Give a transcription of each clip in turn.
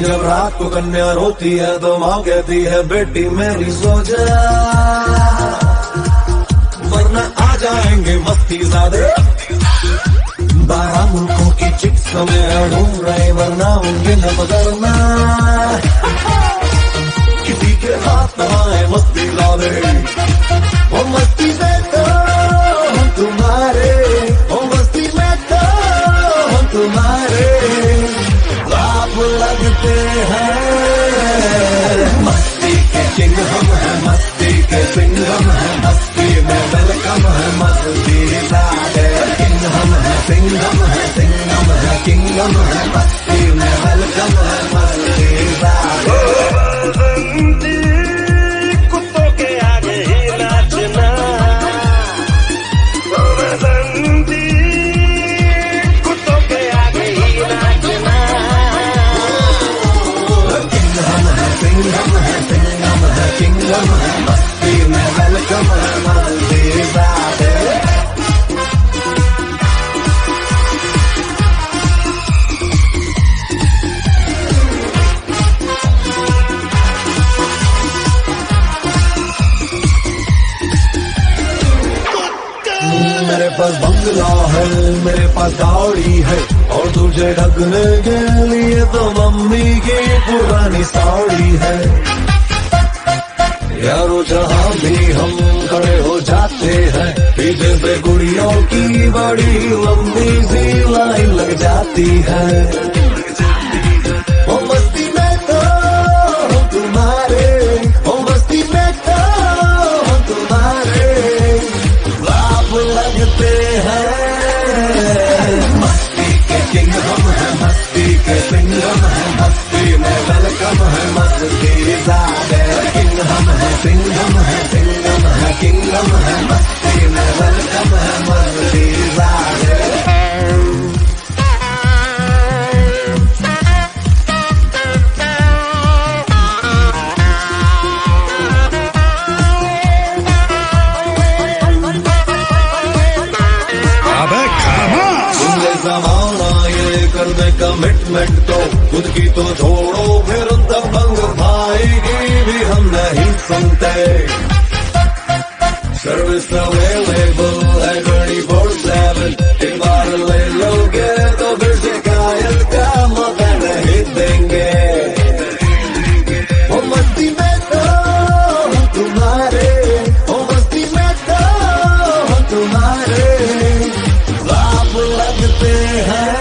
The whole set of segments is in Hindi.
जब रात को कन्या रोती है तो माँ कहती है बेटी मेरी सो जा, वरना आ जाएंगे मस्ती ज़ादे। 12 मुल्कों की चिट्स में ढूंढ रहे वरना उनके न पकड़ना, किसी के हाथ न आए मस्ती ज़ादे। वो मस्ती में तो हम तुम्हारे, वो मस्ती में तो हम तुम्हारे आप लगते हैं। मस्ती के किंग हम हैं, मस्ती के सिंघम हैं, मस्ती में वेलकम है मस्ती ज़ादे। किंग हम हैं, सिंघम है, सिंघम है, किंगम है, मस्ती में वेलकम है मस्ती ज़ादे। कुत्तों के आगे ही नाचना, कुत्तों के आगे ही नाचना। सिंघम है, सिंघम है, किंगम है, मस्ती में वेलकम है मस्ती ज़ादे। मेरे पास बंगला है, मेरे पास गाड़ी है, और तुझे ढकने के लिए तो मम्मी की पुरानी साड़ी है। यारो जहाँ भी हम खड़े हो जाते हैं, पीछे से गुड़ियों की बड़ी लंबी सी लाइन लग जाती है। ओ मस्ती में तो हम तुम्हारे, ओ मस्ती में तो हम तुम्हारे आप लगते हैं। मस्ती के किंग हम हैं, मस्ती के सिंघम हैं, मस्ती में वेलकम है मस्ती ज़ादे। किंग हम हैं, सिंघम है, सिंघम है, किंगम है, मस्ती में वेलकम है मस्ती ज़ादे। ज़माना ये कर दे कमिटमेंट तो खुद की तो छोड़ो, फिर दबंग भाई की भी हम नहीं सुनते। सर्विस अवेलेबल है 24/7, एक बार ले लोगे तो फिर शिकायत का मौका नहीं देंगे। वो मस्ती में तो हम तुम्हारे, वो मस्ती में तो हम तुम्हारे आप लगते हैं।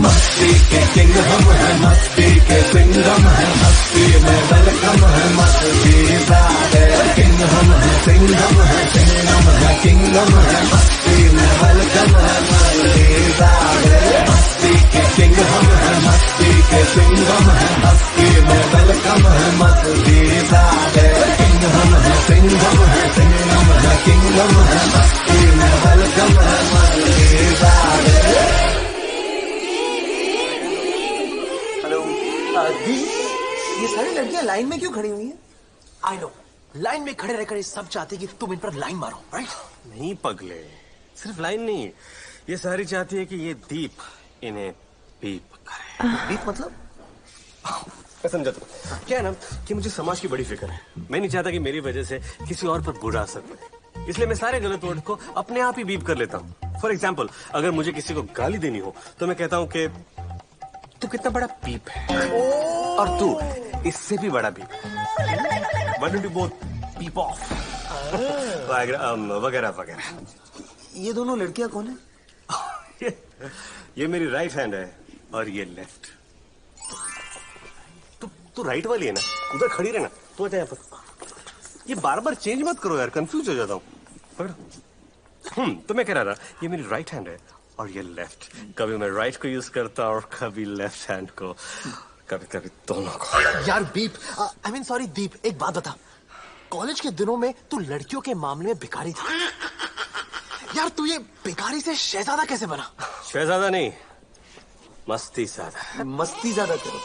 मस्ती के किंग हम हैं, मस्ती के सिंघम हैं, मस्ती में वेलकम है मस्ती ज़ादे। किंग हम हैं, सिंघम है, सिंघम है, किंगम है, मस्ती में वेलकम है मस्ती ज़ादे। मस्ती के किंग हम हैं, मस्ती के सिंघम है, मस्ती में वेलकम है मस्ती ज़ादे। किंग हम हैं, सिंघम है, सिंघम है, किंगम है, मस्ती में वेलकम है मस्ती ज़ादे। हेलो दी, ये सारी लड़कियां लाइन में क्यों खड़ी हुई हैं? आई नो, लाइन में खड़े रहकर ये सब चाहते कि तुम इन पर लाइन मारो, राइट? नहीं पगले, सिर्फ लाइन नहीं, ये सारी चाहती है कि ये दीप इन्हें बीप करे। बीप मतलब? मैं समझा तुम क्या है ना कि मुझे समाज की बड़ी फिक्र है। मैं नहीं चाहता कि मेरी वजह से किसी और पर बुरा असर पड़े, इसलिए मैं सारे गलत वर्ड को अपने आप ही बीप कर लेता हूँ। फॉर एग्जाम्पल, अगर मुझे किसी को गाली देनी हो तो मैं कहता हूँ कि तू कितना बड़ा बीप है, और तू इससे भी बड़ा beep. Why don't you both beep off? वगैरह वगैरह। ये दोनों लड़कियां कौन है? ये मेरी राइट हैंड है और ये लेफ्ट। तू राइट वाली है ना, उधर खड़ी रहना। तू आता यहाँ पर, ये बार बार चेंज मत करो यार, कंफ्यूज हो जाता हूँ। पकड़ो। तो मैं कह रहा था, ये मेरी राइट हैंड है और ये लेफ्ट। कभी मैं राइट को यूज करता और कभी लेफ्ट हैंड को, कभी कभी दोनों को। यार बीप, आई मीन सॉरी दीप, एक बात बता, कॉलेज के दिनों में तू लड़कियों के मामले में भिखारी था यार। तू ये भिखारी से शहजादा कैसे बना? शहजादा नहीं, मस्ती ज्यादा। मस्ती ज्यादा करो,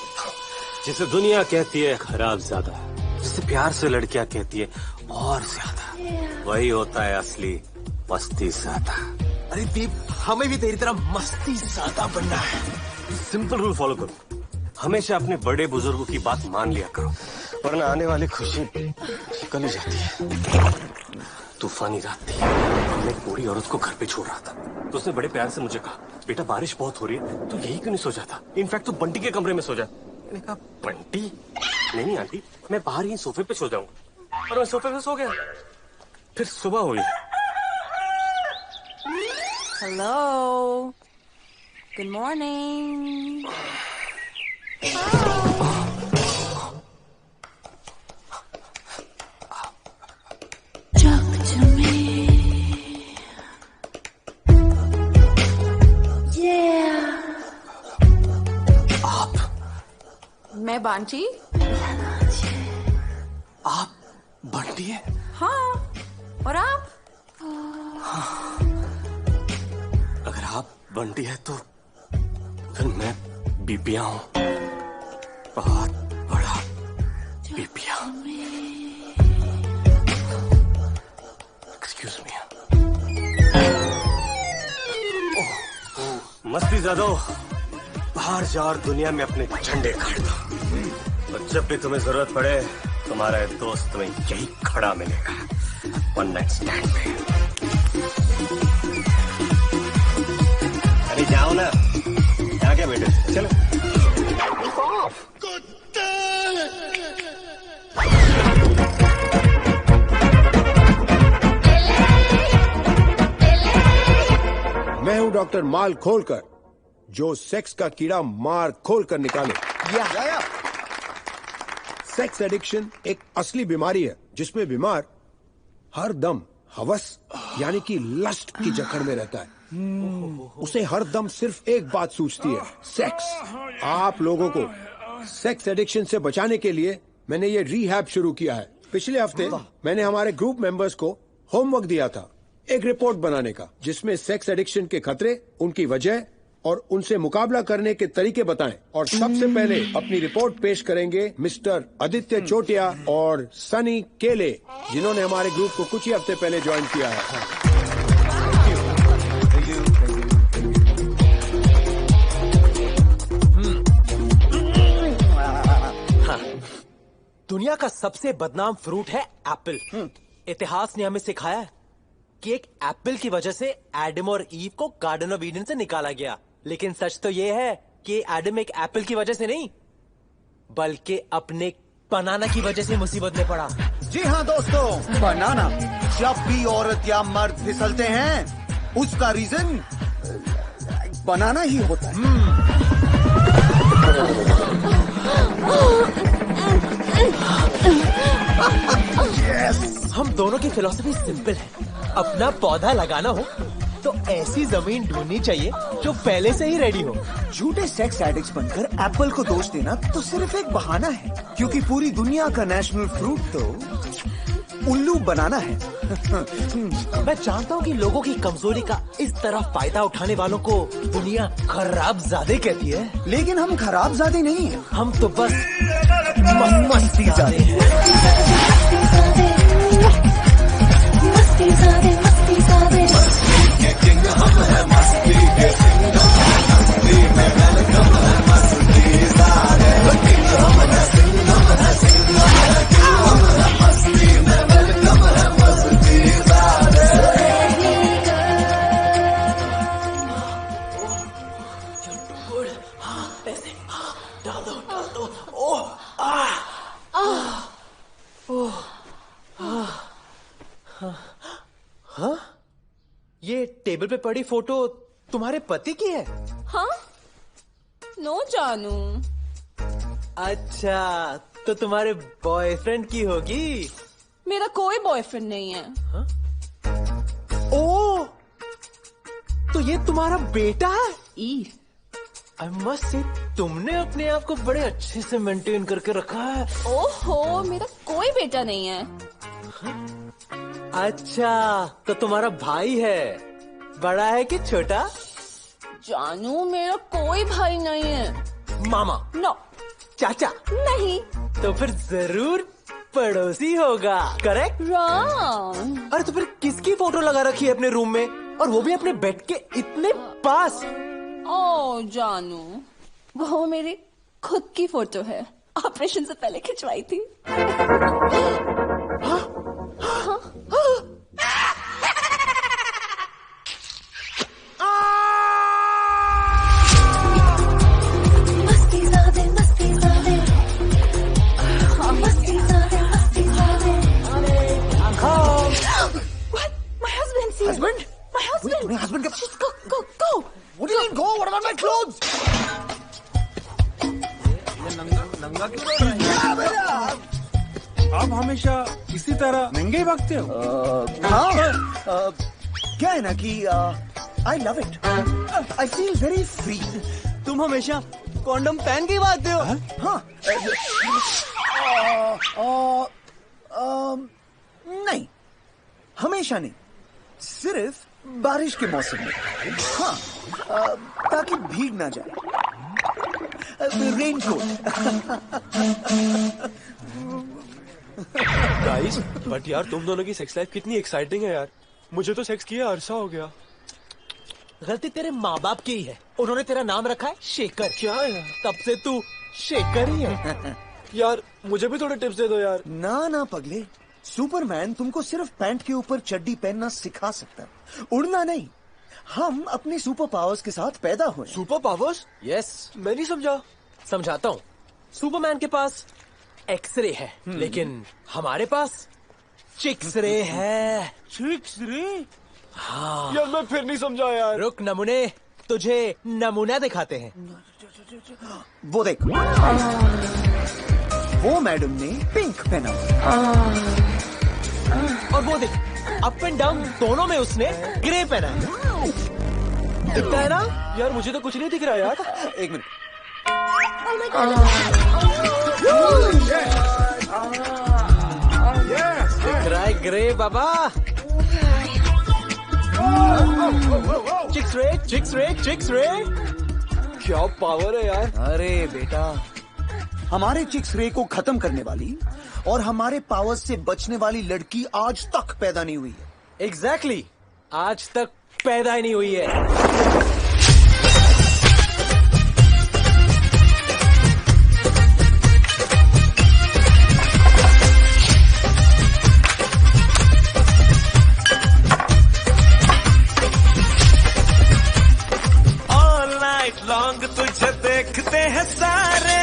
जिसे दुनिया कहती है खराब ज्यादा, जिसे प्यार से लड़कियां कहती है और ज्यादा, वही होता है असली मस्ती ज्यादा। अरे दीप, हमें भी तेरी तरह मस्ती ज्यादा बनना है। सिंपल रूल फॉलो करो, हमेशा अपने बड़े बुजुर्गों की बात मान लिया करो, वरना आने वाली खुशी निकल ही जाती है। तूफानी रात थी, मैं एक बूढ़ी औरत को घर पे छोड़ रहा था, तो उसने बड़े प्यार से मुझे कहा, बेटा बारिश बहुत हो रही है, तो यही क्यों नहीं सो जाता? इनफैक्ट तो बंटी के कमरे में सो जा। मैंने कहा बंटी? नहीं आंटी, मैं बाहर ही सोफे पे सो जाऊंगा। और मैं सोफे पे सो गया। फिर सुबह हुई। Hello, good morning. मैं बांटी। आप बंटी है? हाँ, और आप? अगर आप बंटी है तो फिर मैं बीपिया हूँ, बहुत बड़ा बीपिया। Excuse me. मस्ती ज्यादा हो, बाहर जा और दुनिया में अपने झंडे गाड़ दो, और जब भी तुम्हें जरूरत पड़े तुम्हारा एक दोस्त तुम्हें यही खड़ा मिलेगा, वन नाइट स्टैंड पे। अरे जाओ ना, यहाँ क्या बैठे, चलो। मैं हूं डॉक्टर माल खोलकर, जो सेक्स का कीड़ा मार खोल कर निकाले। या। सेक्स एडिक्शन एक असली बीमारी है जिसमें बीमार हर दम हवस यानी कि लस्ट की जकड़ में रहता है। उसे हर दम सिर्फ एक बात सूझती है, सेक्स। आप लोगों को सेक्स एडिक्शन से बचाने के लिए मैंने ये रिहैब शुरू किया है। पिछले हफ्ते मैंने हमारे ग्रुप मेंबर्स को होमवर्क दिया था, एक रिपोर्ट बनाने का, जिसमें सेक्स एडिक्शन के खतरे, उनकी वजह और उनसे मुकाबला करने के तरीके बताएं। और सबसे पहले अपनी रिपोर्ट पेश करेंगे मिस्टर आदित्य चोटिया और सनी केले, जिन्होंने हमारे ग्रुप को कुछ ही हफ्ते पहले ज्वाइन किया है। दुनिया का सबसे बदनाम फ्रूट है एप्पल। इतिहास ने हमें सिखाया है कि एक एप्पल की वजह से एडम और ईव को गार्डन ऑफ ईडन से निकाला गया। लेकिन सच तो ये है कि एडम एक एप्पल की वजह से नहीं, बल्कि अपने बनाना की वजह से मुसीबत में पड़ा। जी हाँ दोस्तों, बनाना। जब भी औरत या मर्द फिसलते हैं, उसका रीजन बनाना ही होता है। हम दोनों की फिलॉसफी सिंपल है, अपना पौधा लगाना हो तो ऐसी जमीन ढूंढनी चाहिए जो पहले से ही रेडी हो। झूठे सेक्स एडिक्ट्स बनकर एप्पल को दोष देना तो सिर्फ एक बहाना है, क्योंकि पूरी दुनिया का नेशनल फ्रूट तो उल्लू बनाना है। मैं जानता हूँ कि लोगों की कमजोरी का इस तरह फायदा उठाने वालों को दुनिया खराब ज़ादे कहती है, लेकिन हम खराब ज़ादे नहीं है, हम तो बस मस्ती ज़ादे हैं। ये टेबल पे पड़ी फोटो तुम्हारे पति की है? हाँ? नो जानू। अच्छा, तो तुम्हारे बॉयफ्रेंड की होगी। मेरा कोई बॉयफ्रेंड नहीं है। ओ, तो ये तुम्हारा बेटा है? ईव। आई मस्ट से तुमने अपने आप को बड़े अच्छे से मेंटेन करके रखा है। ओहो, मेरा कोई बेटा नहीं है। अच्छा, तो तुम्हारा भाई है, बड़ा है कि छोटा? जानू, मेरा कोई भाई नहीं है। मामा? नो। चाचा? नहीं। तो फिर जरूर पड़ोसी होगा, करेक्ट? रॉन्ग। अरे तो फिर किसकी फोटो लगा रखी है अपने रूम में, और वो भी अपने बेड के इतने पास? ओ जानू, वो मेरी खुद की फोटो है, ऑपरेशन से पहले खिंचवाई थी। मस्ती ज़ादे, मस्ती ज़ादे, मस्ती ज़ादे, मस्ती ज़ादे। What? My husband, see? Husband? My husband. तुम्हारे husband के- Just go, go, go. What do you mean go? What about my clothes? आप हमेशा इसी तरह नंगे ही भागते हो? हाँ, क्या है ना कि I love it, I feel very free. तुम हमेशा कॉन्डम पहन के ही भागते हो? हाँ, नहीं, हमेशा नहीं, सिर्फ बारिश के मौसम में। हाँ, ताकि भीग ना जाए। रेनकोट। गाइस, बट यार तुम दोनों की सेक्स लाइफ कितनी एक्साइटिंग है यार। मुझे तो सेक्स किया अरसा हो गया। गलती तेरे माँ बाप की ही है, उन्होंने तेरा नाम रखा है शेखर। क्या है यार? तब से तू शेखर ही है। यार मुझे भी थोड़े टिप्स दे दो यार। ना ना पगले, सुपरमैन तुमको सिर्फ पैंट के ऊपर चड्डी पहनना सिखा सकता है, उड़ना नहीं। हम अपने सुपर पावर्स के साथ पैदा हुए। Super powers? यस, मैं नहीं समझा। समझाता हूँ। सुपरमैन के पास एक्सरे है, लेकिन हमारे पास चिक्स रे है। चिक्स रे? हाँ। यार मैं फिर नहीं समझा यार। रुक नमूने, तुझे नमूना दिखाते हैं। वो देख, वो मैडम ने पिंक पहना। और वो देख, अप एंड डाउन दोनों में उसने ग्रे पहना है। दिखता है ना? यार मुझे तो कुछ नहीं दिख रहा यार। एक मिनट। दिख रहा है ग्रे बाबा। चिक्स रे, चिक्स रे, चिक्स रे। क्या पावर है यार। अरे बेटा, हमारे चिक्स रे को खत्म करने वाली और हमारे पावर से बचने वाली लड़की आज तक पैदा नहीं हुई है। एग्जैक्टली, आज तक पैदा ही नहीं हुई है। लॉन्ग तुझे देखते हैं सारे,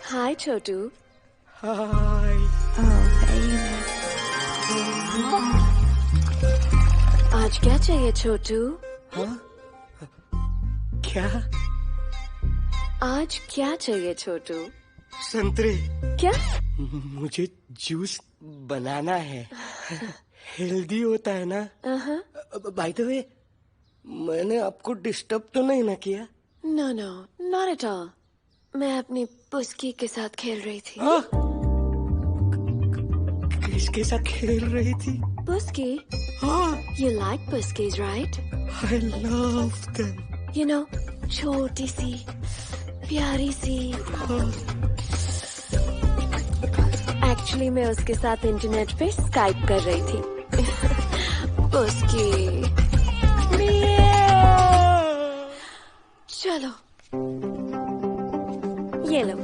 हाय छोटू। हाय। आज क्या चाहिए छोटू? क्या? आज क्या चाहिए छोटू? संतरे। क्या? मुझे जूस बनाना है। हेल्दी होता है ना? बाय द वे, मैंने आपको डिस्टर्ब तो नहीं ना किया? No no, not at all. मैं अपनी पुस्की के साथ खेल रही थी। किसके साथ खेल रही थी? पुस्की? You like puskies, right? I love them. You know, छोटी सी, प्यारी सी। एक्चुअली मैं उसके साथ इंटरनेट पे स्काइप कर रही थी। पुस्की। चलो, ये लो।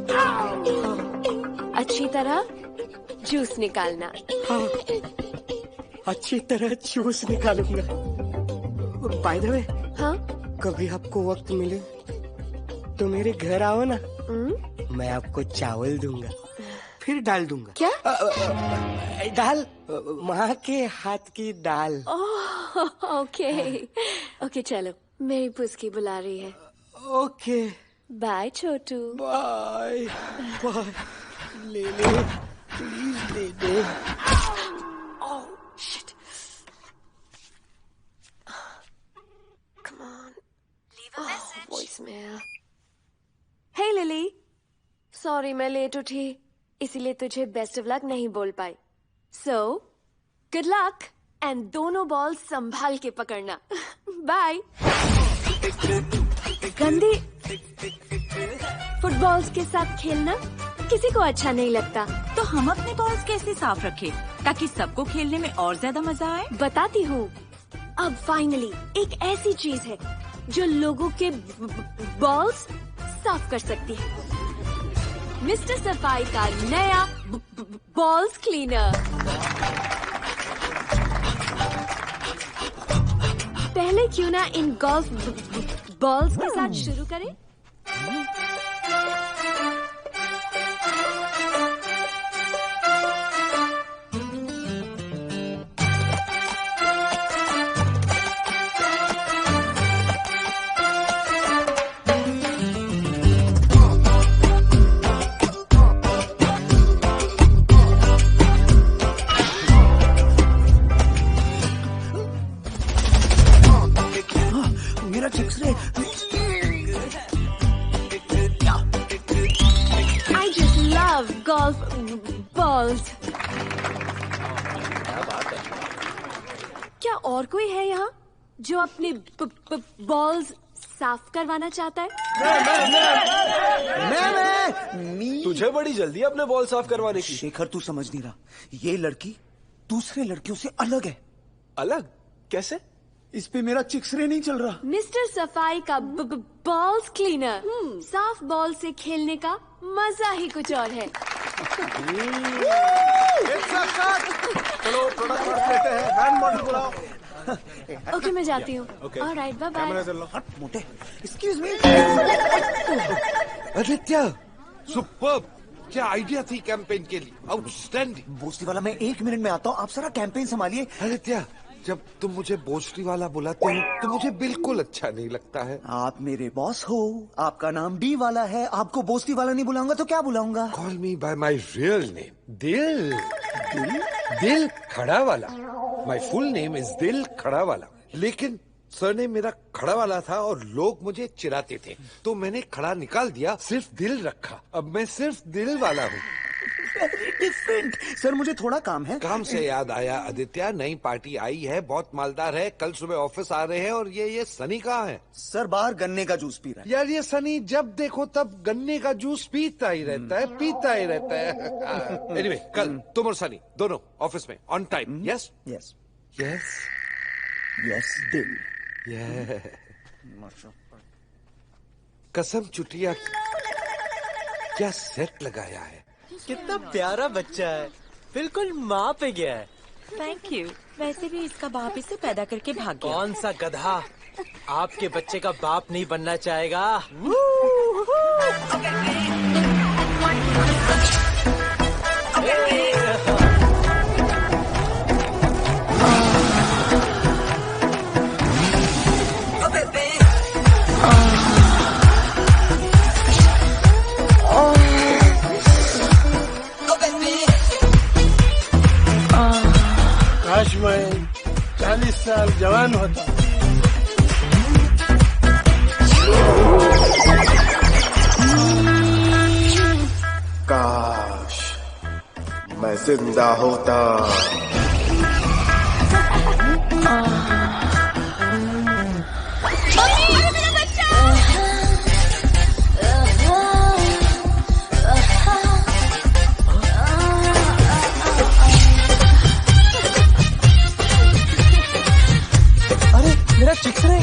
अच्छी तरह जूस निकालना। अच्छी तरह जूस निकालूंगा। बाय द वे, हाँ? कभी आपको वक्त मिले तो मेरे घर आओ ना। मैं आपको चावल दूंगा, फिर दाल दूंगा। क्या? दाल, माँ के हाथ की दाल। ओके ओके, चलो, मेरी पुस्की बुला रही है। Okay, bye Chhotu. Bye bye. ले ले, प्लीज ले ले। Shit. Come on. Leave a message. Voicemail. Hey Lily. Sorry मैं लेट उठी। इसीलिए तुझे बेस्ट ऑफ लक नहीं बोल पाई। सो गुड लक एंड दोनों बॉल संभाल के पकड़ना। बाय। गंदे फुटबॉल्स के साथ खेलना किसी को अच्छा नहीं लगता। तो हम अपने बॉल्स कैसे साफ रखें ताकि सबको खेलने में और ज्यादा मजा आए? बताती हूँ। अब फाइनली एक ऐसी चीज है जो लोगों के बॉल्स साफ कर सकती है। मिस्टर सफाई का नया बॉल्स क्लीनर। पहले क्यों ना इन गोल्फ बॉल्स के साथ शुरू करें? मेरा चिक्स रे। I just love golf balls. क्या और कोई है यहाँ जो अपने बॉल्स साफ करवाना चाहता है? मैं तुझे बड़ी जल्दी है अपने बॉल साफ करवाने की। शेखर तू समझ नहीं रहा, ये लड़की दूसरे लड़कियों से अलग है। अलग कैसे? इस पे मेरा चिक्स रे नहीं चल रहा। मिस्टर सफाई का बॉल्स क्लीनर। साफ बॉल से खेलने का मजा ही कुछ और है। चलो प्रोडक्ट लेते हैं, बैंड मॉडल बुलाओ। ओके मैं जाती हूँ। Alright bye bye. हट मोटे। Excuse me. आदित्य सुपर्ब, क्या आइडिया थी कैंपेन के लिए, आउटस्टैंडिंग। बोस्ती वाला मैं 1 मिनट में आता हूँ, आप सारा कैंपेन संभालिए। आदित्य जब तुम मुझे बोस्टी वाला बुलाते हो तो मुझे बिल्कुल अच्छा नहीं लगता है। आप मेरे बॉस हो, आपका नाम डी वाला है, आपको बोस्ती वाला नहीं बुलाऊंगा तो क्या बुलाऊंगा? Call me by my real name, दिल। दिल खड़ा वाला। माई फुल नेम इज दिल खड़ा वाला, लेकिन सरनेम मेरा खड़ा वाला था और लोग मुझे चिढ़ाते थे तो मैंने खड़ा निकाल दिया, सिर्फ दिल रखा। अब मैं सिर्फ दिल वाला हूँ। डिफरेंट। सर मुझे थोड़ा काम है। काम से याद आया आदित्य, नई पार्टी आई है, बहुत मालदार है। कल सुबह ऑफिस आ रहे हैं और ये सनी कहाँ है? सर बाहर गन्ने का जूस पी रहा है। यार ये सनी जब देखो तब गन्ने का जूस पीता ही रहता है, पीता ही रहता है। एनीवे कल तुम और सनी दोनों ऑफिस में on time. Yes yes yes yes दिल। कसम चुटिया, क्या सेट लगाया है। कितना प्यारा बच्चा है, बिल्कुल माँ पे गया है। Thank you. वैसे भी इसका बाप इसे पैदा करके भाग गया। कौन सा गधा आपके बच्चे का बाप नहीं बनना चाहेगा? काश मैं 40 साल जवान होता। काश मैं जिंदा होता। मेरा चिक्स रे।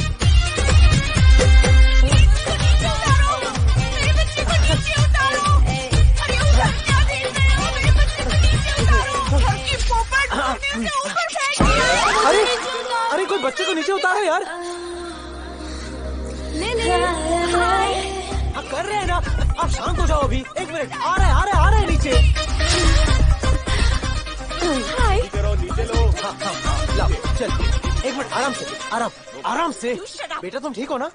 अरे कोई बच्चे को नीचे उतारो यार। हाय। कर रहे हैं ना, आप शांत हो जाओ अभी। 1 मिनट, आ रहे हैं नीचे। हाय। नीचे लो। हाँ, लाओ चल। 1 मिनट, आराम से। बेटा तुम ठीक हो ना?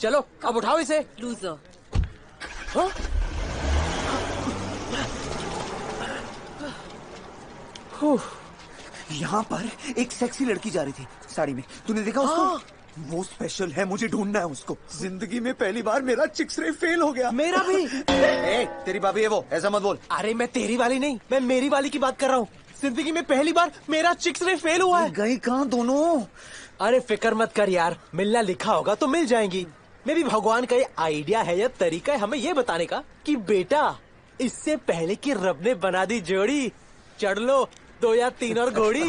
चलो अब उठाओ इसे। लूजर। हाँ? यहाँ पर एक सेक्सी लड़की जा रही थी साड़ी में, तूने देखा उसको? वो स्पेशल है, मुझे ढूंढना है उसको। जिंदगी में पहली बार मेरा चिक्स रे फेल हो गया। मेरा भी। तेरी भाभी है वो, ऐसा मत बोल। अरे मैं तेरी वाली नहीं, मैं मेरी वाली की बात कर रहा हूँ। जिंदगी में पहली बार मेरा चिक्स रे फेल हुआ है। गई कहाँ दोनों? अरे फिक्र मत कर यार, मिलना लिखा होगा तो मिल जाएंगी। मे भी भगवान का ये आइडिया है या तरीका है हमें ये बताने का कि बेटा इससे पहले कि रब ने बना दी जोड़ी, चढ़ लो 2 या 3 और घोड़ी।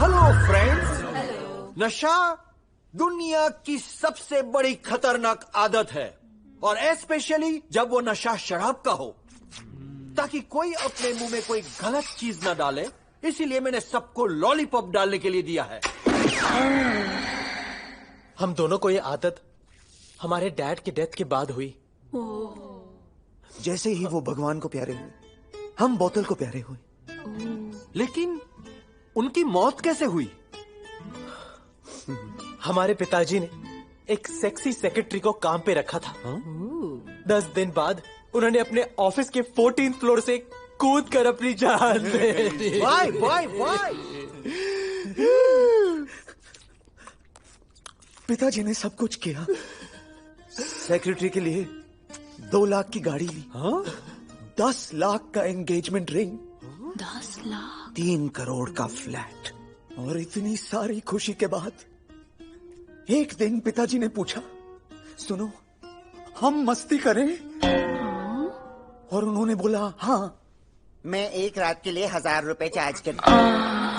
Hello friends. नशा दुनिया की सबसे बड़ी खतरनाक आदत है, और स्पेशली जब वो नशा शराब का हो, ताकि कोई अपने मुंह में कोई गलत चीज ना डाले, इसीलिए मैंने सबको लॉलीपॉप डालने के लिए दिया है। हम दोनों को ये आदत हमारे डैड की डेथ के बाद हुई। जैसे ही वो भगवान को प्यारे हुए, हम बोतल को प्यारे हुए। लेकिन उनकी मौत कैसे हुई? हमारे पिताजी ने एक सेक्सी सेक्रेटरी को काम पे रखा था। 10 दिन बाद उन्होंने अपने ऑफिस के 14th फ्लोर से कूद कर अपनी जान दे दी। Why why why. पिताजी ने सब कुछ किया। सेक्रेटरी के लिए 2 लाख की गाड़ी ली। 10 लाख का एंगेजमेंट रिंग, 10 लाख, 3 करोड़ का फ्लैट। और इतनी सारी खुशी के बाद एक दिन पिताजी ने पूछा, सुनो हम मस्ती करें? और उन्होंने बोला हाँ। मैं एक रात के लिए 1000 रुपए चार्ज कर।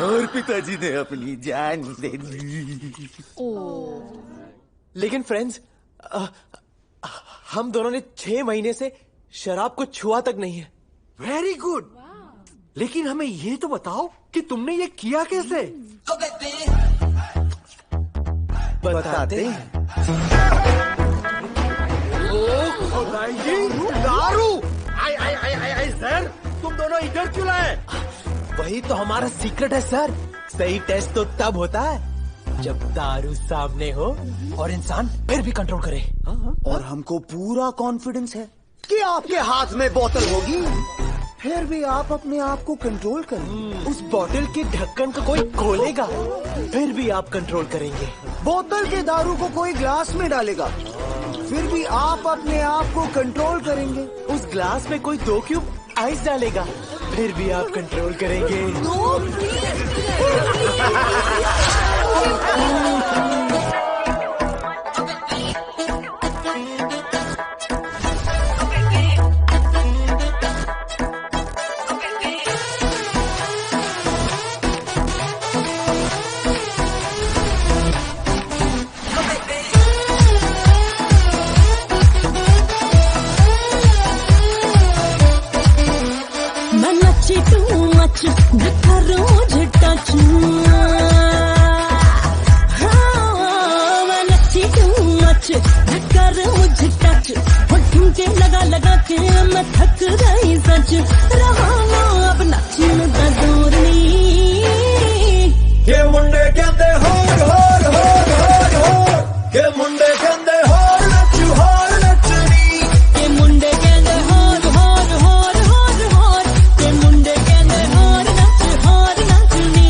और पिताजी ने अपनी जान दे दी। लेकिन फ्रेंड्स, हम दोनों ने 6 महीने से शराब को छुआ तक नहीं है। Very good. लेकिन हमें ये तो बताओ कि तुमने ये किया कैसे? बताते हैं। दारू! आई सर, तुम दोनों इधर क्यों लाए? वही तो हमारा सीक्रेट है सर। सही टेस्ट तो तब होता है जब दारू सामने हो और इंसान फिर भी कंट्रोल करे। और हमको पूरा कॉन्फिडेंस है कि आपके हाथ में बोतल होगी, फिर भी आप अपने आप को कंट्रोल करें। उस बोतल के ढक्कन को कोई खोलेगा, फिर भी आप कंट्रोल करेंगे। बोतल के दारू को कोई ग्लास में डालेगा, फिर भी आप अपने आप को कंट्रोल करेंगे। उस ग्लास में कोई 2 क्यूब आइस डालेगा, फिर भी आप कंट्रोल करेंगे। लगा के मैं थक गई सच रहा अब नाचन दा दूर नहीं। के मुंडे कहते होर होर होर होर होर, के मुंडे कहते होर नचनी, के मुंडे कहते होर होर होर होर होर, के मुंडे कहते होर नचनी,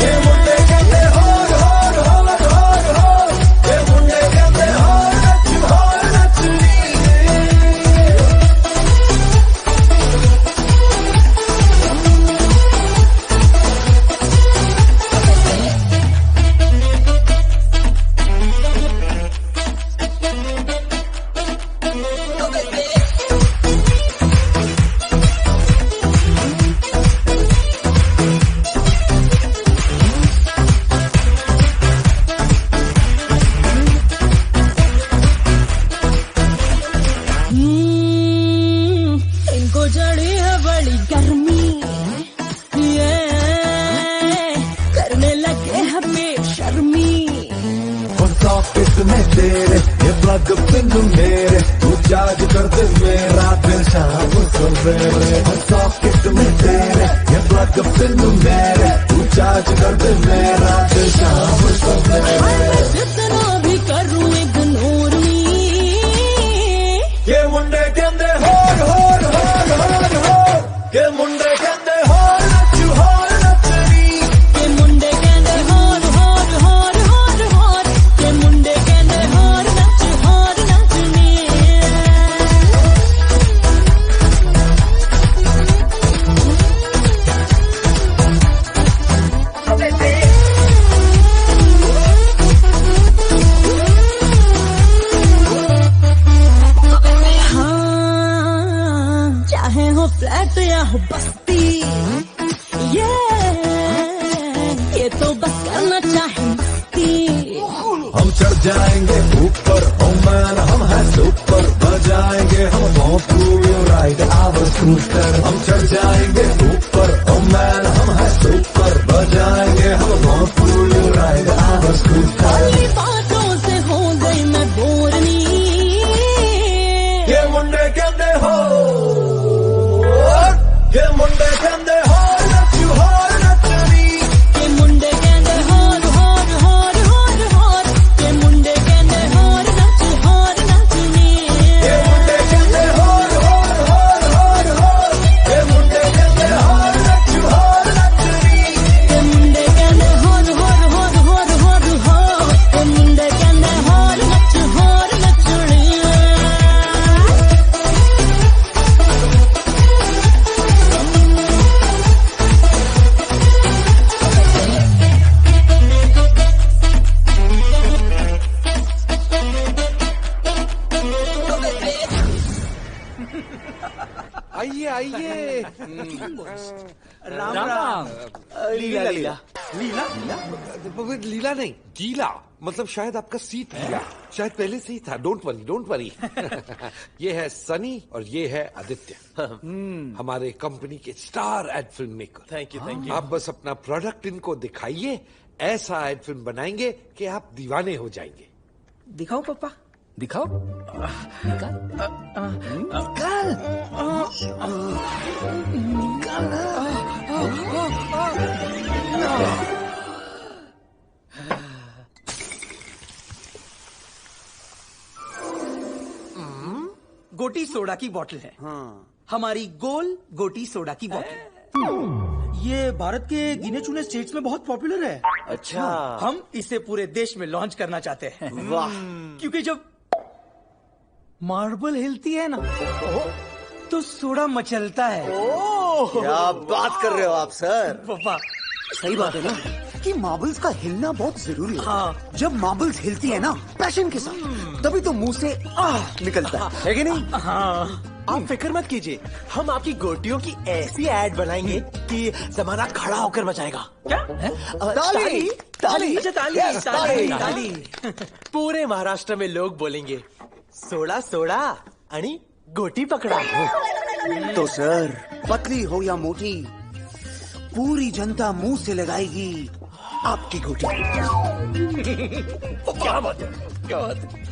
के मुंडे कहते होर होर होर होर होर, के मुंडे कहते होर नचनी। इनको जड़ी है बड़ी गर्मी, ये करने लगे हैं बेशर्मी। सॉकेट में तेरे ये प्लग पिन मेरे, तू चार्ज कर दे मेरा दिल शाम सवेरे। सॉकेट में तेरे ये प्लग पिन मेरे, तू चार्ज कर दे मेरा दिल शाम सवेरे। जितना भी करूं इग्नोर मी, के मुंडे कहते होर होर होर होर होर, के मुंडे फ्लैट या हो बस्ती, ये तो बस करना चाहे मस्ती। हम चढ़ जाएंगे ऊपर, oh man हम हैं सुपर, बजाएंगे हम बॉम्ब राइड आवर स्कूटर। हम चढ़ जाएंगे ऊपर, oh man हम हैं सुपर, बजाएंगे हम बॉम्ब राइड आवर स्कूटर। खाली बातों से हो गई मैं बोरनी, ये मुंडे कहते हो, ये मुंडे कहते हो नचू हो नचनी, ये मुंडे कहते होर होर होर होर होर, ये मुंडे कहते होर नच होर नचनी, ये मुंडे कहते होर होर होर होर होर, ये मुंडे कहते होर नचू हो नचनी, ये मुंडे कहते होर होर होर होर होर होर, ये मुंडे कहते होर नच होर नचनी। आइए आइए। राम राम। लीला लीला लीला लीला नहीं, गीला, मतलब शायद आपका सीट गीला, शायद पहले से ही था। Don't worry don't worry. ये है सनी और ये है आदित्य, हमारे कंपनी के star ad film maker. Thank you. आप बस अपना प्रोडक्ट इनको दिखाइए, ऐसा एड फिल्म बनाएंगे कि आप दीवाने हो जाएंगे। दिखाओ पापा, दिखाओ। गोटी सोडा की बोतल है। हमारी गोल गोटी सोडा की बोतल। ये भारत के गिने चुने स्टेट्स में बहुत पॉपुलर है। अच्छा। हम इसे पूरे देश में लॉन्च करना चाहते हैं। वाह। क्योंकि जब मार्बल हिलती है ना, तो सोडा मचलता है। क्या बात कर रहे हो आप सर? पापा सही बात है ना कि मार्बल्स का हिलना बहुत जरूरी है। हाँ। जब मार्बल्स हिलती है ना पैशन के साथ, तभी तो मुंह से निकलता है कि नहीं? हाँ। आप फिक्र मत कीजिए, हम आपकी गोटियों की ऐसी एड बनाएंगे कि जमाना खड़ा होकर मचाएगा। क्या? ताली ताली अच्छा, ताली Yes, ताली ताली। ताली। पूरे महाराष्ट्र में लोग बोलेंगे सोडा सोडा आणि गोटी पकड़ा। तो सर, पतली हो या मोटी, पूरी जनता मुंह से लगाएगी आपकी गोटी। क्या बात है, क्या बात है।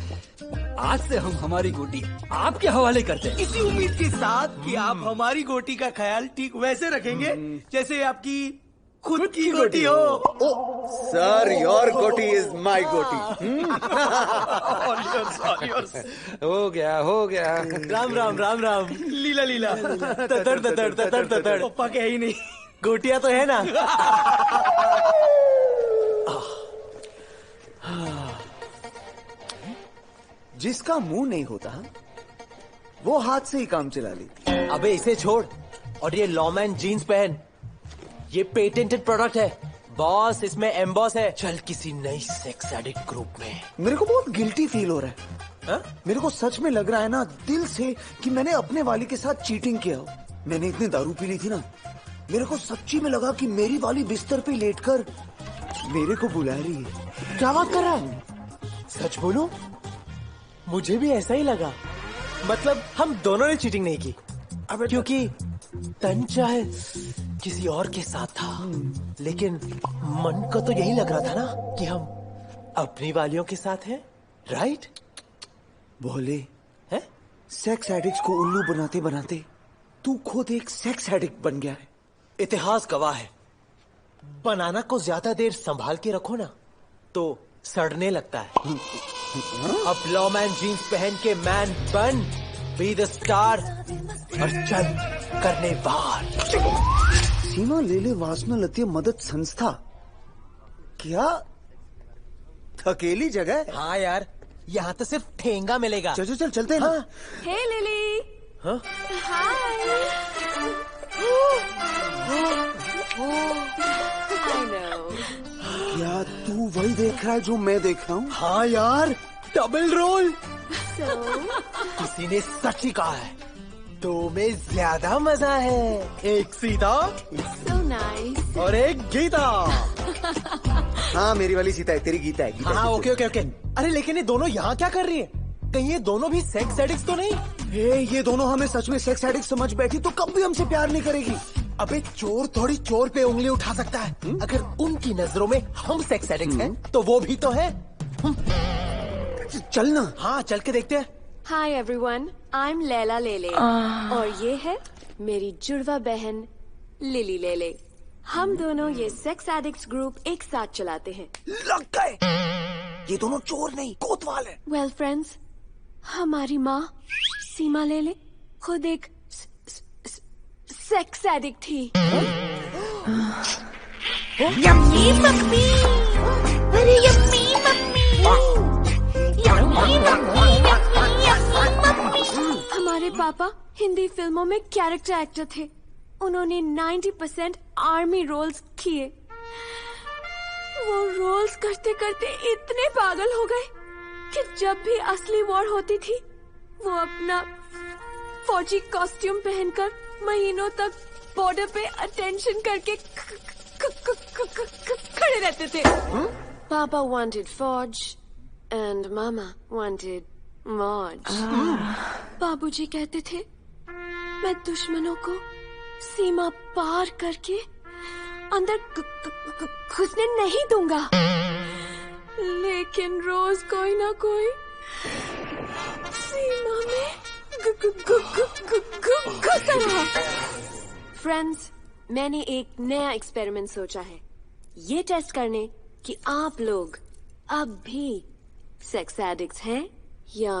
आज से हम हमारी गोटी आपके हवाले करते हैं, इसी उम्मीद के साथ कि आप हमारी गोटी का ख्याल ठीक वैसे रखेंगे जैसे आपकी खुद की गोटी हो। सर, योर गोटी इज माई गोटी। हो गया हो गया। राम राम राम राम। लीला लीला। ततड़ ततड़ ततड़ ततड़। पप्पा के है ही नहीं, गोटियां तो है ना। जिसका मुंह नहीं होता वो हाथ से ही काम चला ले। अबे इसे छोड़ और ये लॉमैन जीन्स पहन, ये पेटेंटेड प्रोडक्ट है बॉस, इसमें एम्बॉस है। चल किसी नई सेक्स एडिक्ट ग्रुप में। मेरे को बहुत गिल्टी फील हो रहा है। हा? मेरे को सच में लग रहा है ना दिल से कि मैंने अपने वाली के साथ चीटिंग किया हो। मैंने इतनी दारू पी ली थी ना, मेरे को सच्ची में लगा कि मेरी वाली बिस्तर पे लेटकर मेरे को बुला रही है। क्या बात कर रहा है? सच बोलो, मुझे भी ऐसा ही लगा। मतलब हम दोनों ने चीटिंग नहीं की, क्योंकि तन चाहे किसी और के साथ था, लेकिन मन को तो यही लग रहा था ना कि हम अपनी वालियों के साथ हैं, राइट? बोले है? सेक्स एडिक्ट को उल्लू बनाते बनाते तू खुद एक सेक्स एडिक्ट बन गया है। इतिहास गवाह है, बनाना को ज्यादा देर संभाल के रखो ना तो सड़ने लगता है। अब लॉमैन जीन्स पहन के मैन बन, बी द स्टार और चल करने बाहर। सीमा ले ले वासना लती मदद संस्था, क्या थकेली जगह? हाँ यार, यहाँ तो सिर्फ ठेंगा मिलेगा। चल चल चलते हैं ना। हाँ। हे लिली। हाँ? I know. क्या तू वही देख रहा है जो मैं देख रहा हूँ? हाँ यार, डबल रोल। So? किसी ने सच ही कहा है, दो में ज्यादा मजा है। एक सीता So nice. और एक गीता। हाँ मेरी वाली सीता है, तेरी गीता है। गीता हाँ है। Okay okay okay. अरे लेकिन ये दोनों यहाँ क्या कर रही है? कहीं ये दोनों भी सेक्स एडिक्ट्स तो नहीं? ये दोनों हमें सच में सेक्स एडिक्ट समझ बैठी तो कब भी हमसे प्यार नहीं करेगी। अबे चोर थोड़ी चोर पे उंगली उठा सकता है। अगर उनकी नजरों में हम सेक्स एडिक्ट हैं, तो वो भी तो है। चल ना। हाँ चल के देखते हैं। Hi everyone, I'm लैला लेले और ये है मेरी जुड़वा बहन लिली लेले। हम दोनों ये सेक्स एडिक्ट्स ग्रुप एक साथ चलाते हैं। लग गए, ये दोनों चोर नहीं कोतवाल है। Well friends, हमारी माँ सीमा लेले खुद एक सेक्स एडिक्ट थी। यम्मी मम्मी, अरे यम्मी मम्मी, यम्मी मम्मी, हमारे पापा हिंदी फिल्मों में कैरेक्टर एक्टर थे। उन्होंने 90% आर्मी रोल्स किए। वो रोल्स करते करते इतने पागल हो गए कि जब भी असली वॉर होती थी वो अपना फौजी कॉस्ट्यूम पहनकर महीनों तक बॉर्डर पे अटेंशन करके खड़े रहते थे। पापा वांटेड फौज एंड मामा वांटेड मौज। बाबूजी कहते थे मैं दुश्मनों को सीमा पार करके अंदर घुसने नहीं दूंगा, लेकिन रोज कोई ना कोई सीमा में घुसा रहा। फ्रेंड्स, मैंने एक नया एक्सपेरिमेंट सोचा है, ये टेस्ट करने कि आप लोग अब भी सेक्स एडिक्ट्स हैं या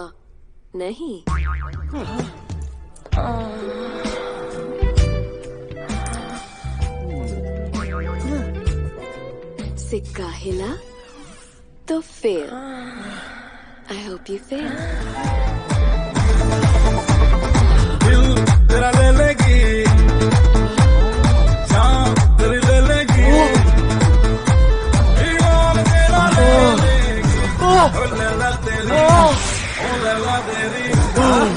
नहीं। सिक्का हिला तो fail. I hope you fail. तेरा ले लेगी, जान तेरी ले लेगी, ईमान तेरा ले लेगी, ओ लैला तेरी, ओ लैला तेरी,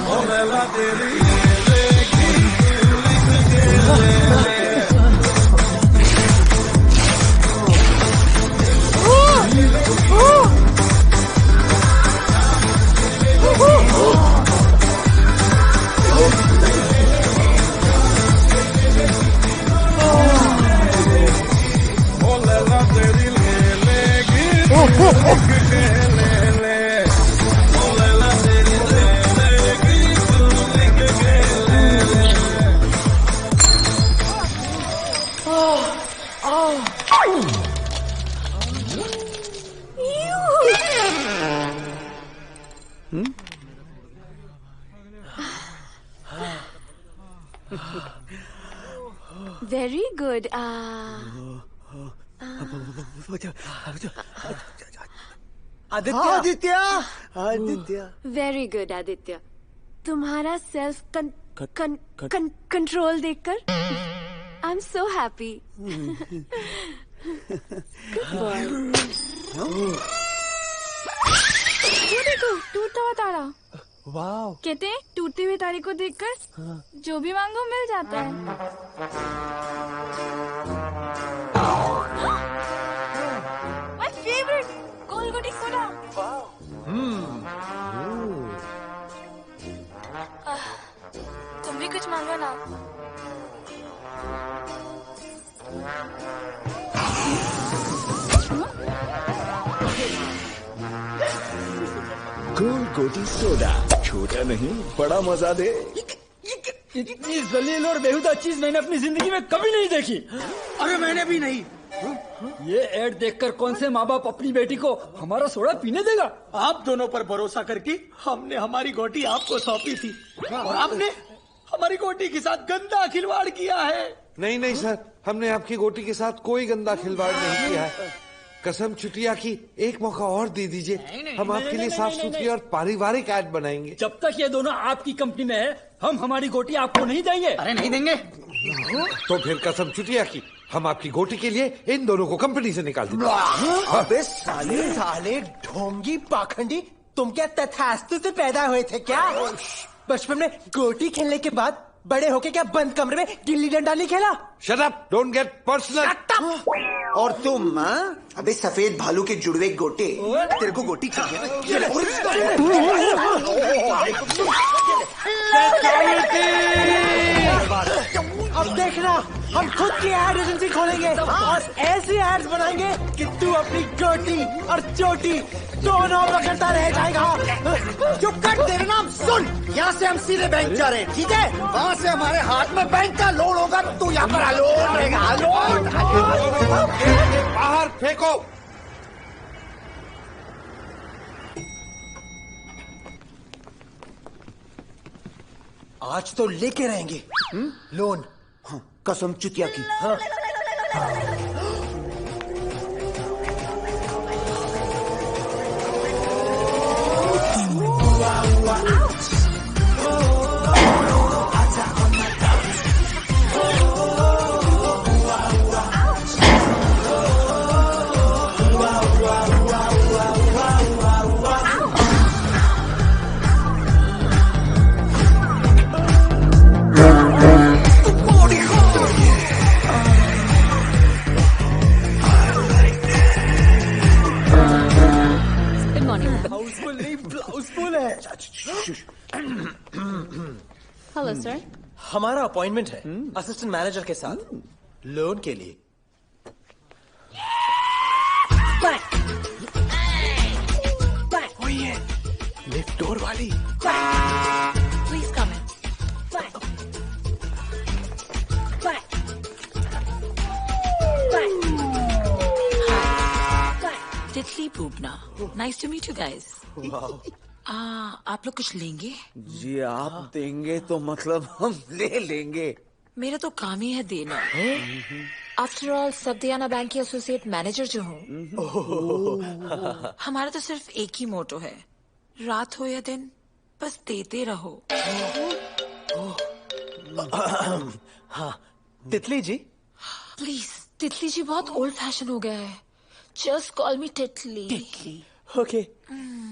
ओ लैला तेरी ले लेगी, लिख के ले ले। Very good. Aditya Aditya very good Aditya. तुम्हारा सेल्फ कंट्रोल देखकर आई एम सो हैप्पी। वो देखो टूटता हुआ तारा। वाह। कहते हैं टूटते हुए तारे को देखकर जो भी मांगो मिल जाता है। माय फेवरेट गोलगोटी सोडा। तुम भी कुछ मांगो ना। गोलगोटी सोडा, छोटा नहीं बड़ा मजा दे। इतनी जलील और बेहुदा चीज मैंने अपनी जिंदगी में कभी नहीं देखी। अरे मैंने भी नहीं। ये एड देखकर कौन से माँ बाप अपनी बेटी को हमारा सोडा पीने देगा? आप दोनों पर भरोसा करके हमने हमारी गोटी आपको सौंपी थी और आपने हमारी गोटी के साथ गंदा खिलवाड़ किया है। नहीं नहीं सर, हमने आपकी गोटी के साथ कोई गंदा खिलवाड़ नहीं किया है। कसम चुटिया की एक मौका और दे दीजिए, हम आपके लिए साफ सुथरी और पारिवारिक ऐड बनाएंगे। जब तक ये दोनों आपकी कंपनी में है, हम हमारी गोटी आपको नहीं देंगे। अरे नहीं देंगे। तो फिर कसम चुटिया की, हम आपकी गोटी के लिए इन दोनों को कंपनी से निकाल देंगे। अबे साले ढोंगी पाखंडी, तुम क्या तथास्तु से पैदा हुए थे क्या? बचपन में गोटी खेलने के बाद बड़े होके क्या बंद कमरे में गिल्ली डंडा नहीं खेला? Shut up, don't get personal. और तुम अबे सफेद भालू के जुड़वे गोटे, तेरे को गोटी चाहिए? अब देखना, हम खुद की एड एजेंसी खोलेंगे और ऐसी एड्स बनाएंगे कि तू अपनी गोटी और चोटी दोनों पकड़ता रह जाएगा। चुप कर, तेरा नाम सुन। यहाँ से हम सीधे बैंक जा रहे हैं, ठीक है? वहाँ से हमारे हाथ में बैंक का लोन होगा, तू यहाँ पर अलोन रहेगा। अलोन बाहर फेंको। आज तो लेके रहेंगे लोन। हाँ, कसम चुतिया की। हाँ। Hello sir. हमारा अपॉइंटमेंट है असिस्टेंट मैनेजर के साथ लोन के लिए। लिफ्ट डोर वाली। Please come in. तितली पूपना, nice to meet you guys. आप लोग कुछ लेंगे? जी आप देंगे तो मतलब हम ले लेंगे। मेरा तो काम ही है देना। आफ्टर ऑल सब्दियाना बैंक की एसोसिएट मैनेजर जो हूँ, हमारा तो सिर्फ एक ही मोटो है, रात हो या दिन बस देते रहो। हाँ तितली जी। प्लीज, तितली जी बहुत ओल्ड फैशन हो गया है। जस्ट कॉल मी तितली। ओके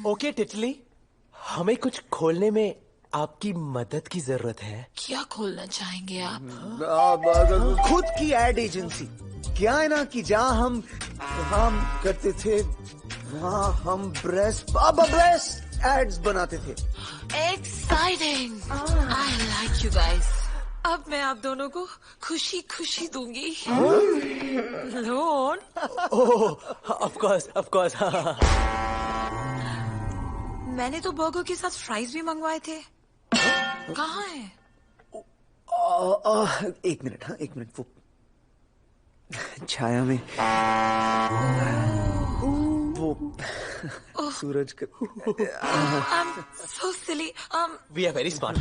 ओके तितली, हमें कुछ खोलने में आपकी मदद की जरूरत है। क्या खोलना चाहेंगे आप? खुद की एड एजेंसी। क्या है ना कि जहाँ हम काम करते थे वहाँ हम ब्रेस्ट एड्स बनाते थे। Exciting, I like you guys. अब मैं आप दोनों को खुशी खुशी दूंगी लोन। Of course. मैंने तो बर्गर के साथ फ्राइज भी मंगवाए थे। कहाँ है? एक मिनट। हाँ एक मिनट, वो छाया में वो सूरज का। I'm so silly. We are very smart.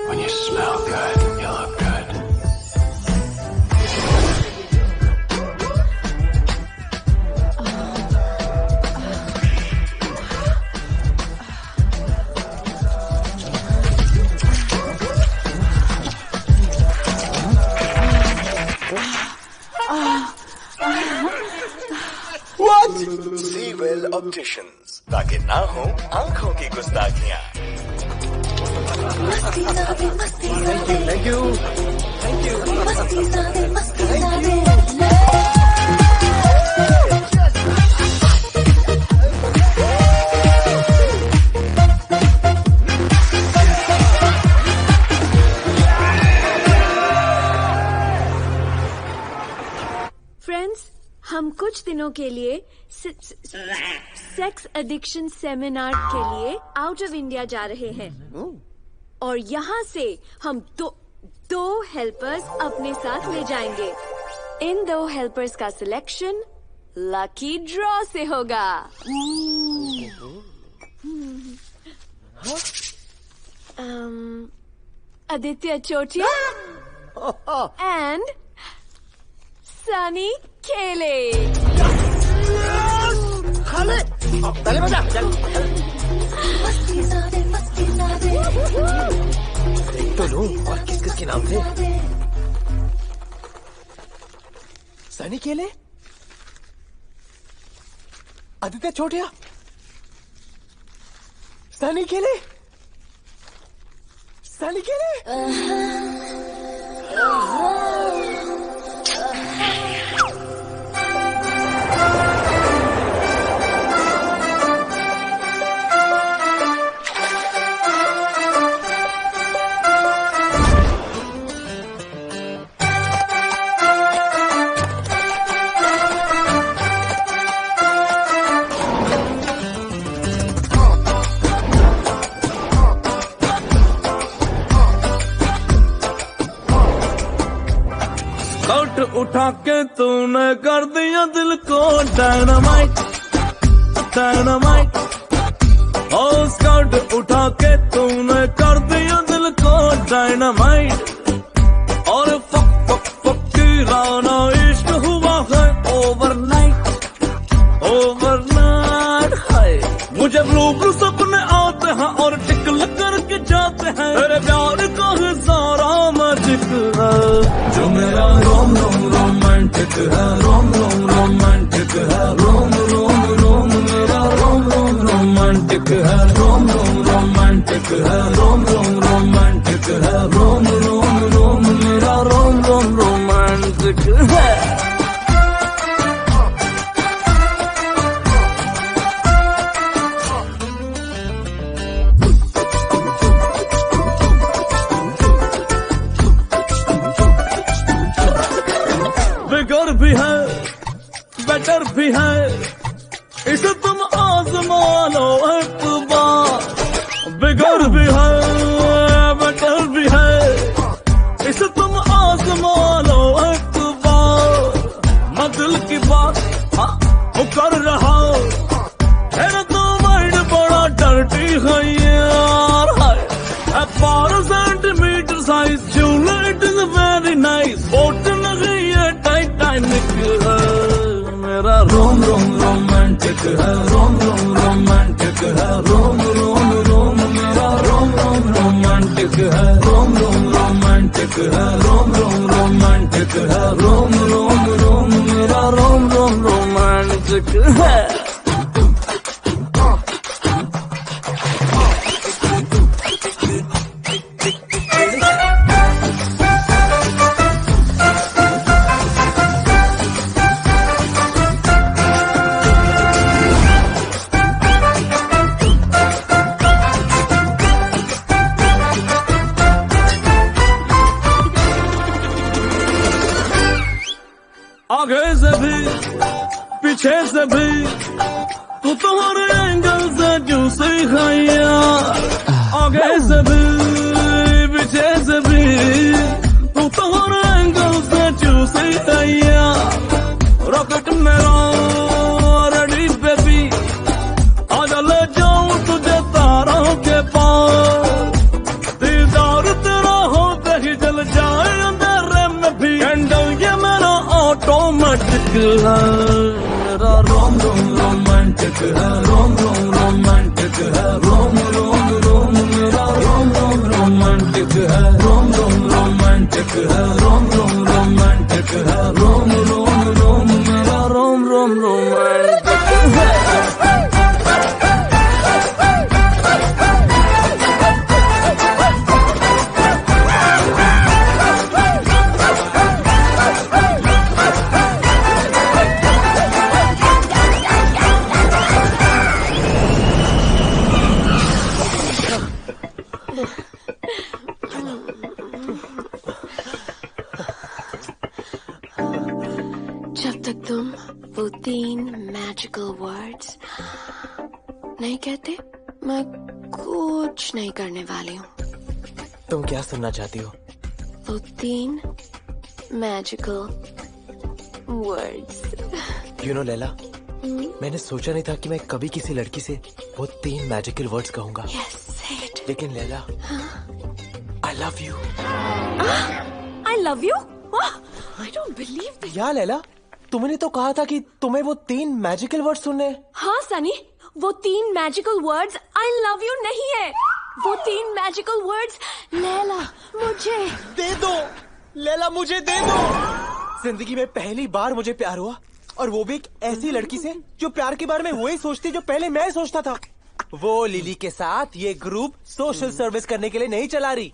When you smell good, you look good. Seawell Opticians, ताकि ना हो आंखों की गुस्ताखियाँ। Thank you. फ्रेंड्स, हम कुछ दिनों के लिए सेक्स एडिक्शन सेमिनार के लिए आउट ऑफ इंडिया जा रहे हैं और यहाँ से हम दो हेल्पर्स अपने साथ ले जाएंगे। इन 2 हेल्पर्स का सिलेक्शन लकी ड्रॉ से होगा। आदित्य चोटिया एंड सनी खेले। ताले ताले बजा चल। देख तो लो और किस किस के नाम थे। सनी केले, आदित्य छोटिया, सनी केले, सनी केले। उठा के तूने कर दिया दिल को डायनामाइट डायनामाइट। ओ स्कर्ट उठा के तूने कर दिया दिल को डायनामाइट। और फक फक फक की राना इश्क हुआ है ओवरनाइट ओवरनाइट है। मुझे ब्लू ब्लू सपने आते हैं और टिकल करके जाते हैं। मेरे प्यार का है सारा मैजिक है जो मेरा रोम रोम रोमांटिक है। रोम रोम रोमांटिक है। रोम रोम रोम मेरा रोम रोम रोमांटिक है। रोम रोम रोमांटिक है। रोम रोम रोमांटिक है। रोम रोम रोम मेरा रोम रोम रोमांटिक है। बिगर भी है बेटर भी है इसे तुम आजमा लो एक बार। बिगर भी है बेटर भी है इसे तुम आजमा लो एक बार। मैं दिल की बात वो कर रहा मेरा तो माइंड बड़ा डर्टी है यार। है 12 सेंटीमीटर साइज झूला it is very nice. Boat नहीं है टाइटैनिक है। मेरा रोम रोम रोमांटिक है। रोम रोम रोमांटिक है। रोम रोम रोम मेरा रोम रोम रोमांटिक है। रोम रोम रोमांटिक है। रोम रोम रोमांटिक है। रोम रोम रोम मेरा रोम रोम रोमांटिक है। आगे से भी पीछे से भी तू तुम्हारे एंगल से जूसी खाइया। आगे से भी पीछे से भी तू तुम्हारे एंगल से जूसी खाइया। रॉकेट मेरा रेडी बेबी आजा ले जाऊं तुझे तारों के पार। दीदार तेरा होते ही जल जाए अंधेरे में भी। कैंडल ये मेरा ऑटोमेटिक है। मेरा रोम रोम रोमांटिक है। रोम रोम रोमांटिक है। रोम रोम रोम मेरा रोम रोम रोमांटिक है। रोम रोम रोमांटिक है। रोम रोम रोमांटिक है। रोम रोम रोम मेरा रोम रोम रोमांटिक है। जब तक तुम वो 3 मैजिकल वर्ड्स नहीं कहते मैं कुछ नहीं करने वाली हूँ। तुम क्या सुनना चाहती हो? वो 3 magical words. You know Laila, मैंने सोचा नहीं था कि मैं कभी किसी लड़की से वो 3 मैजिकल वर्ड्स कहूंगा। लेकिन Laila, I love you. I love you? I don't believe that. या लैला, तुमने तो कहा था कि तुम्हें वो 3 मैजिकल वर्ड सुनने हैं। हाँ सनी, वो 3 magical words I love you नहीं है, वो 3 मैजिकल वर्ड्स लैला मुझे दे दो, लैला मुझे दे दो। जिंदगी में पहली बार मुझे प्यार हुआ, और वो भी एक ऐसी लड़की से जो प्यार के बारे में वही सोचती जो पहले मैं सोचता था। वो लिली के साथ ये ग्रुप सोशल सर्विस करने के लिए नहीं चला रही,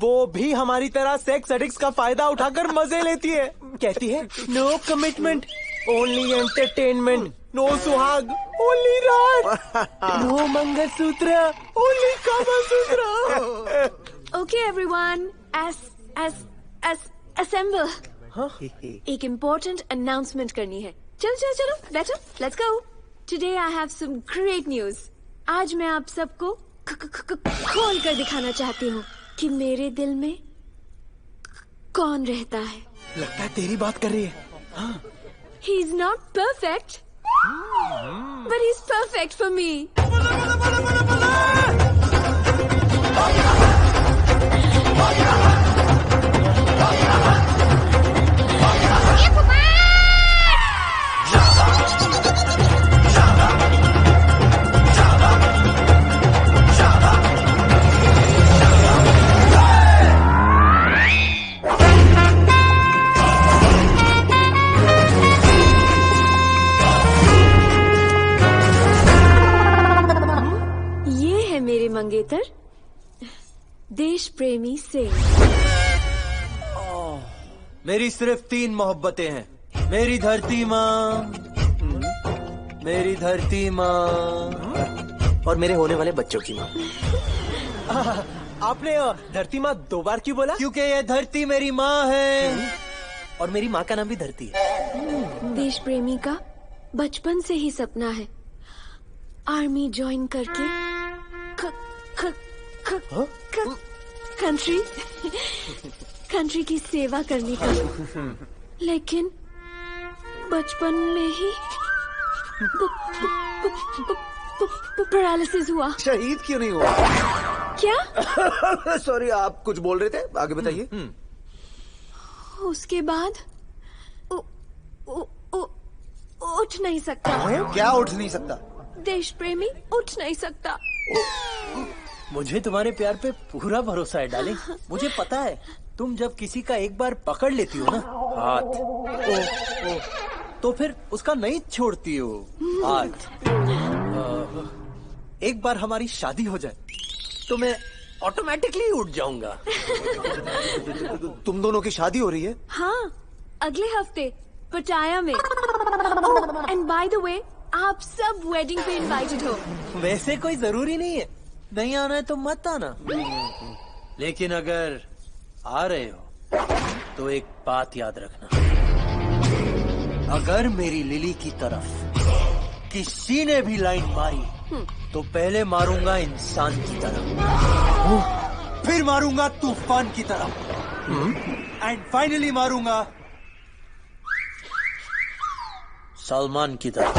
वो भी हमारी तरह सेक्स एडिक्ट्स का फायदा उठाकर मजे लेती है। कहती है no commitment, only entertainment, no सुहाग, ओनली रात, no mangalsutra, only Kamasutra. Okay everyone, assemble. एक इम्पोर्टेंट अनाउंसमेंट करनी है। चलो चलो चलो बैठो, let's go. Today I have some great news. आज मैं आप सबको खोल कर दिखाना चाहती हूँ कि मेरे दिल में कौन रहता है। लगता है तेरी बात कर रही है। He is not perfect, but he is perfect for me. मेरे मंगेतर देश प्रेमी सिंह। मेरी सिर्फ 3 मोहब्बतें हैं। मेरी धरती माँ, मेरी धरती माँ, और मेरे होने वाले बच्चों की माँ। आपने धरती माँ 2 बार क्यों बोला? क्योंकि ये धरती मेरी माँ है, और मेरी माँ का नाम भी धरती है। देश प्रेमी का बचपन से ही सपना है आर्मी ज्वाइन करके कंट्री की सेवा करने का, लेकिन बचपन में ही पैरालिसिस हुआ। शहीद क्यों नहीं हुआ? क्या? सॉरी, आप कुछ बोल रहे थे, आगे बताइए। उसके बाद उठ नहीं सकता। क्या उठ नहीं सकता? देश प्रेमी उठ नहीं सकता। मुझे तुम्हारे प्यार पे पूरा भरोसा है डार्लिंग। मुझे पता है तुम जब किसी का एक बार पकड़ लेती हो ना हाथ, तो फिर उसका नहीं छोड़ती हो हाथ। एक बार हमारी शादी हो जाए तो मैं ऑटोमेटिकली उठ जाऊंगा। तुम दोनों की शादी हो रही है? हाँ, अगले हफ्ते पटाया में। एंड बाय द वे, आप सब वेडिंग पे इनवाइटेड हो। वैसे कोई जरूरी नहीं है, नहीं आना है तो मत आना, लेकिन अगर आ रहे हो तो एक बात याद रखना, अगर मेरी लिली की तरफ किसी ने भी लाइन मारी तो पहले मारूंगा इंसान की तरफ, फिर मारूंगा तूफान की तरफ, एंड फाइनली मारूंगा सलमान की तरफ।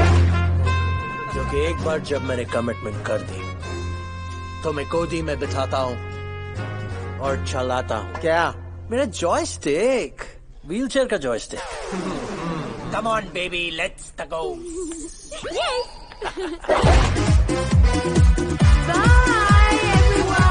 क्योंकि एक बार जब मैंने कमिटमेंट कर दी तो मैं गोदी में बिठाता हूँ और चलाता हूँ। क्या? मेरा जॉयस्टिक, व्हीलचेयर का joystick. Come on baby, let's go. Bye everyone.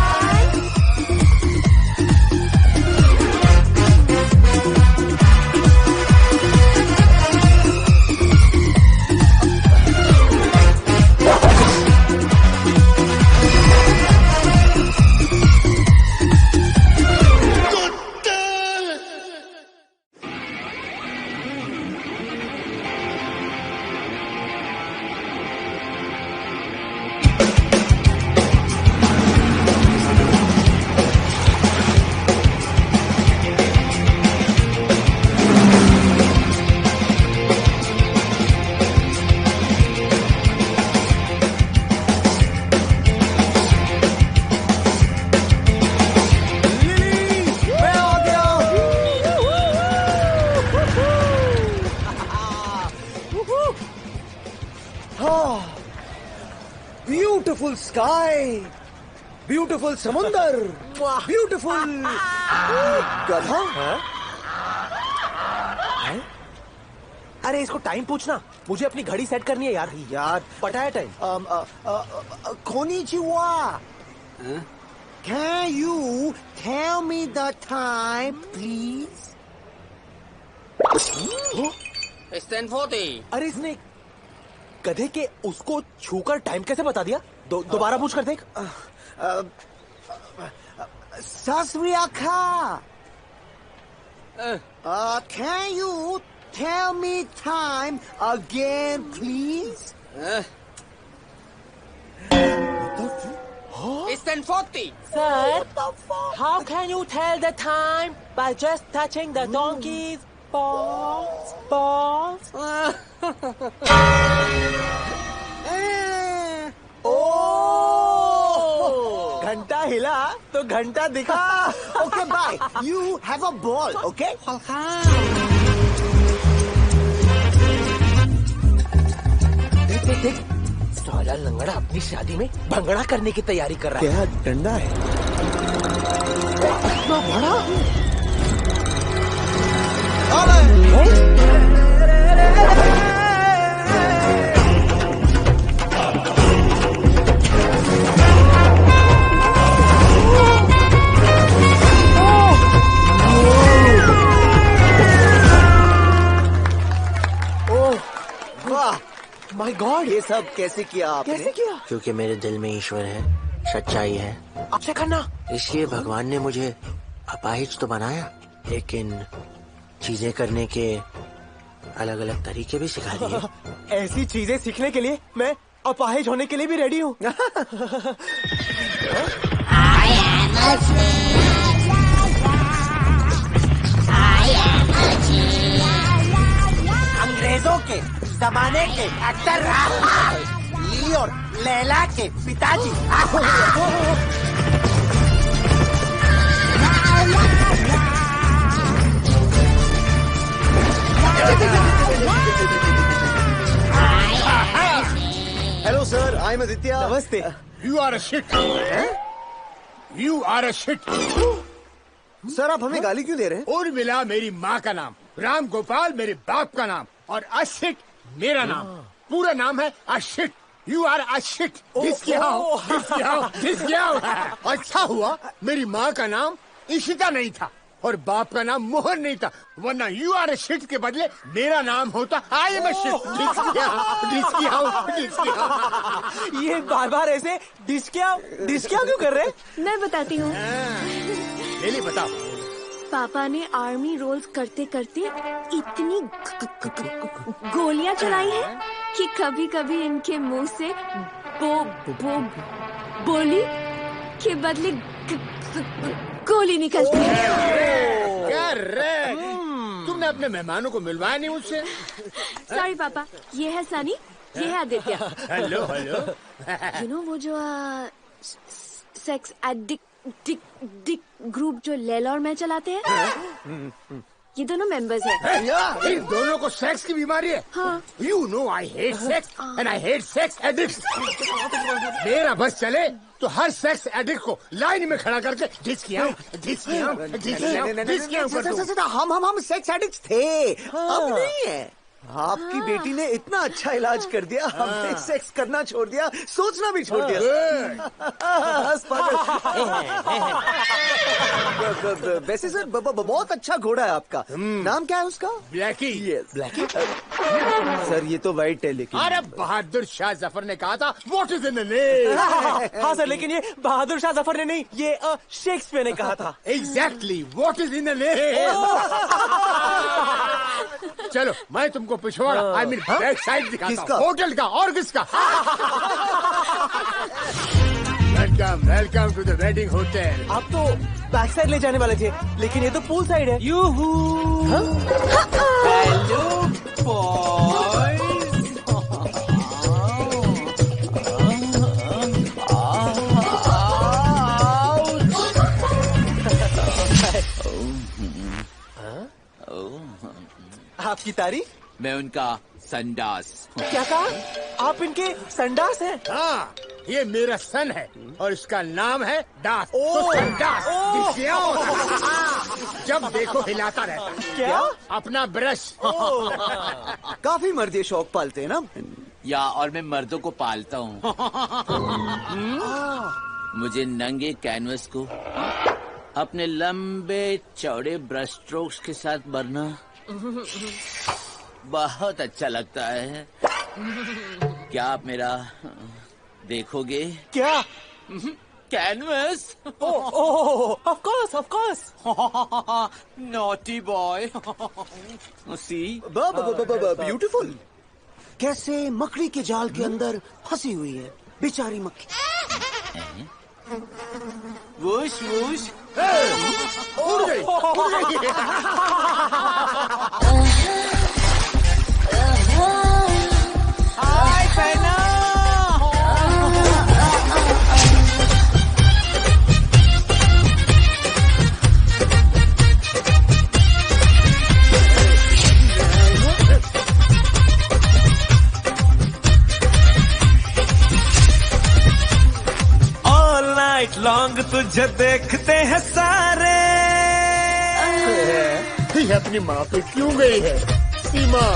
Beautiful sky, beautiful समुंदर, ब्यूटीफुल गधा। अरे इसको टाइम पूछना, मुझे अपनी घड़ी सेट करनी है यार। यार पटाया time. Konnichiwa. Can you tell me the time, please? It's 10:40. अरे इसने गधे के उसको छूकर टाइम कैसे बता दिया? दोबारा पूछ कर देख। Sasriyaka. Can you tell me time again, please? It's 10:40. Sir, how can you tell the time by just touching the donkey's balls? घंटा हिला तो घंटा दिखा। Okay, bye. You have a ball, okay? देख, साला लंगड़ा अपनी शादी में भंगड़ा करने की तैयारी कर रहा है। क्या डंडा है? इतना बड़ा? माय गॉड, ये सब कैसे किया आपने? कैसे किया? क्योंकि मेरे दिल में ईश्वर है, सच्चाई है। अच्छा करना। इसलिए भगवान ने मुझे अपाहिज तो बनाया, लेकिन चीजें करने के अलग अलग तरीके भी सिखा दिए। ऐसी चीजें सीखने के लिए मैं अपाहिज होने के लिए भी रेडी हूँ। अंग्रेजों के जमाने के एक्टर ली और लैला के पिताजी। Hello sir, I am Aditya. नमस्ते। You are a shit. You are a shit. Sir, आप हमें गाली क्यों दे रहे हैं? उर्मिला मेरी माँ का नाम, राम गोपाल मेरे बाप का नाम, और अशिट मेरा नाम। पूरा नाम है अशिट। You are अशिट। अच्छा हुआ मेरी माँ का नाम इशिता नहीं था और बाप का नाम मोहन नहीं था, वरना यू आर शिट के बदले मेरा नाम होता आई एम शिट। ये बार बार ऐसे डिस्किया क्यों कर रहे हैं? मैं बताती हूँ। नहीं बताओ। पापा ने आर्मी रोल्स करते करते इतनी गोलियां चलाई हैं कि कभी कभी इनके मुंह से बोली के बदले गोली निकलती है। तुमने अपने मेहमानों को मिलवाया नहीं मुझसे? सॉरी पापा, ये है सनी, ये है Aditya. Hello hello. You know वो जो सेक्स एडिक्ट ग्रुप जो लैला और मैं चलाते हैं, ये दोनों मेंबर्स हैं। इन दोनों को सेक्स की बीमारी है। हाँ। You know I hate sex and I hate sex addict. मेरा बस चले तो हर सेक्स एडिक्ट को लाइन में खड़ा करके हम सेक्स एडिक्ट थे, अब नहीं है। आपकी बेटी ने इतना अच्छा इलाज कर दिया, हमने सेक्स करना छोड़ दिया, सोचना भी छोड़ दिया। वैसे सर बहुत अच्छा घोड़ा है आपका। नाम क्या है उसका? ब्लैकी। ब्लैकी। सर ये तो वाइट है, लेकिन अरे बहादुर शाह जफर ने कहा था what is in the name. हाँ सर, लेकिन ये बहादुर शाह जफर ने नहीं, ये शेक्सपियर ने कहा था। Exactly, what is in the name. चलो मैं तुमको पिछवाड़ा आई मीन बैक साइड दिखाता हूँ, होटल का और किसका। Welcome welcome to the wedding hotel. आप तो बैक साइड ले जाने वाले थे, लेकिन ये तो पूल साइड है। यूहू। Hello boys. आपकी तारीफ? मैं उनका संडास। क्या कहा? आप इनके संडास हैं? हाँ, ये मेरा सन है और इसका नाम है दास। तो संडास। जब देखो हिलाता रहता है। क्या? अपना ब्रश। काफी मर्द ये शौक पालते हैं ना। या और मैं मर्दों को पालता हूँ। मुझे नंगे कैनवस को अपने लंबे चौड़े ब्रश स्ट्रोक्स के साथ भरना बहुत अच्छा लगता है। क्या आप मेरा देखोगे? क्या? Canvas? Of course. Naughty boy. See beautiful. कैसे मकड़ी के जाल के अंदर फंसी हुई है बेचारी मक्खी। Whoosh whoosh. उड़ गई। हाय पहना। लॉन्ग तुझे देखते हैं सारे। ये अपनी माँ पे क्यों गई है सीमा?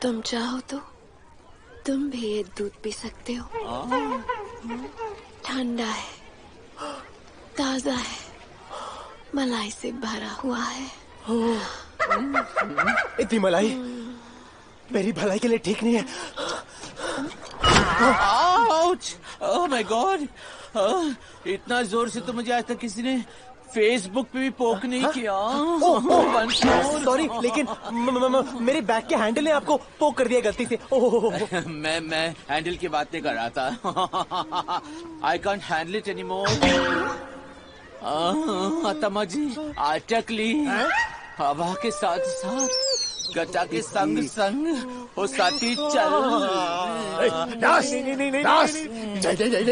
तुम चाहो तो तुम भी ये दूध पी सकते हो। ठंडा है, ताजा है, मलाई से भरा हुआ है। इतनी मलाई मेरी भलाई के लिए ठीक नहीं है। आउच! Oh my God! इतना जोर से तो मुझे आज तक किसी ने फेसबुक पे भी पोक नहीं किया। सॉरी, लेकिन मेरे बैग के हैंडल ने आपको पोक कर दिया गलती से। मैं हैंडल की बात नहीं कर रहा था। I can't handle it any more. अतमा जी अटक ली। हवा के साथ साथ गटा के संग संग वो साथी चल।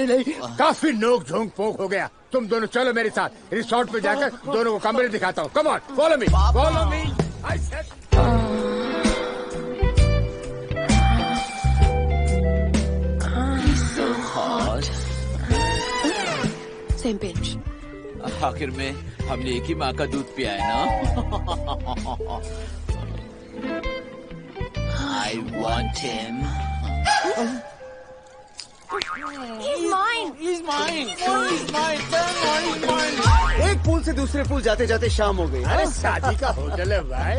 नहीं, काफी नोक झोंक पोक हो गया। तुम दोनों चलो मेरे साथ रिसोर्ट में जाकर दोनों को कमरे दिखाता हूँ। Come on, follow me, follow me. Same pinch. आखिर में हमने एक ही माँ का दूध पिया है ना। I want him. He's mine. He's mine. He's mine. एक पुल से दूसरे पुल जाते जाते शाम हो गई। अरे शादी का होटल है भाई।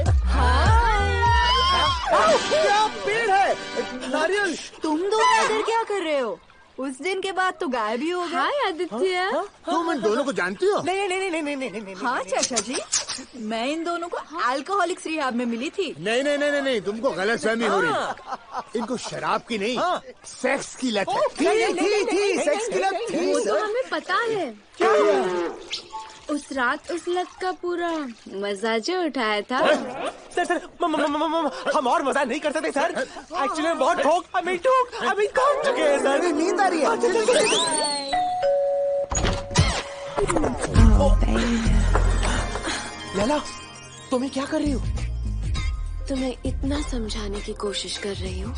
क्या पेड़ है? नारियल। तुम दोनों इधर क्या कर रहे हो? उस दिन के बाद तो गायब ही हो गए। हाय आदित्य। तुम इन दोनों को जानती हो? नहीं। हाँ चाचा जी, मैं इन दोनों को अल्कोहलिक्स रिहाब में मिली थी। नहीं, तुमको गलतफहमी हो रही। इनको शराब की नहीं, सेक्स की लत है। थी सेक्स की लत थी। वो तो हमें पता है। उस रात उस लत का पूरा मजा जो उठाया था। सर हम और मजा नहीं कर सकते सर। एक्चुअली बहुत ठोक अभी काम चुके हैं सर। नींद आ रही है। लैला तुम्हें क्या कर रही हो? तुम्हें इतना समझाने की कोशिश कर रही हूँ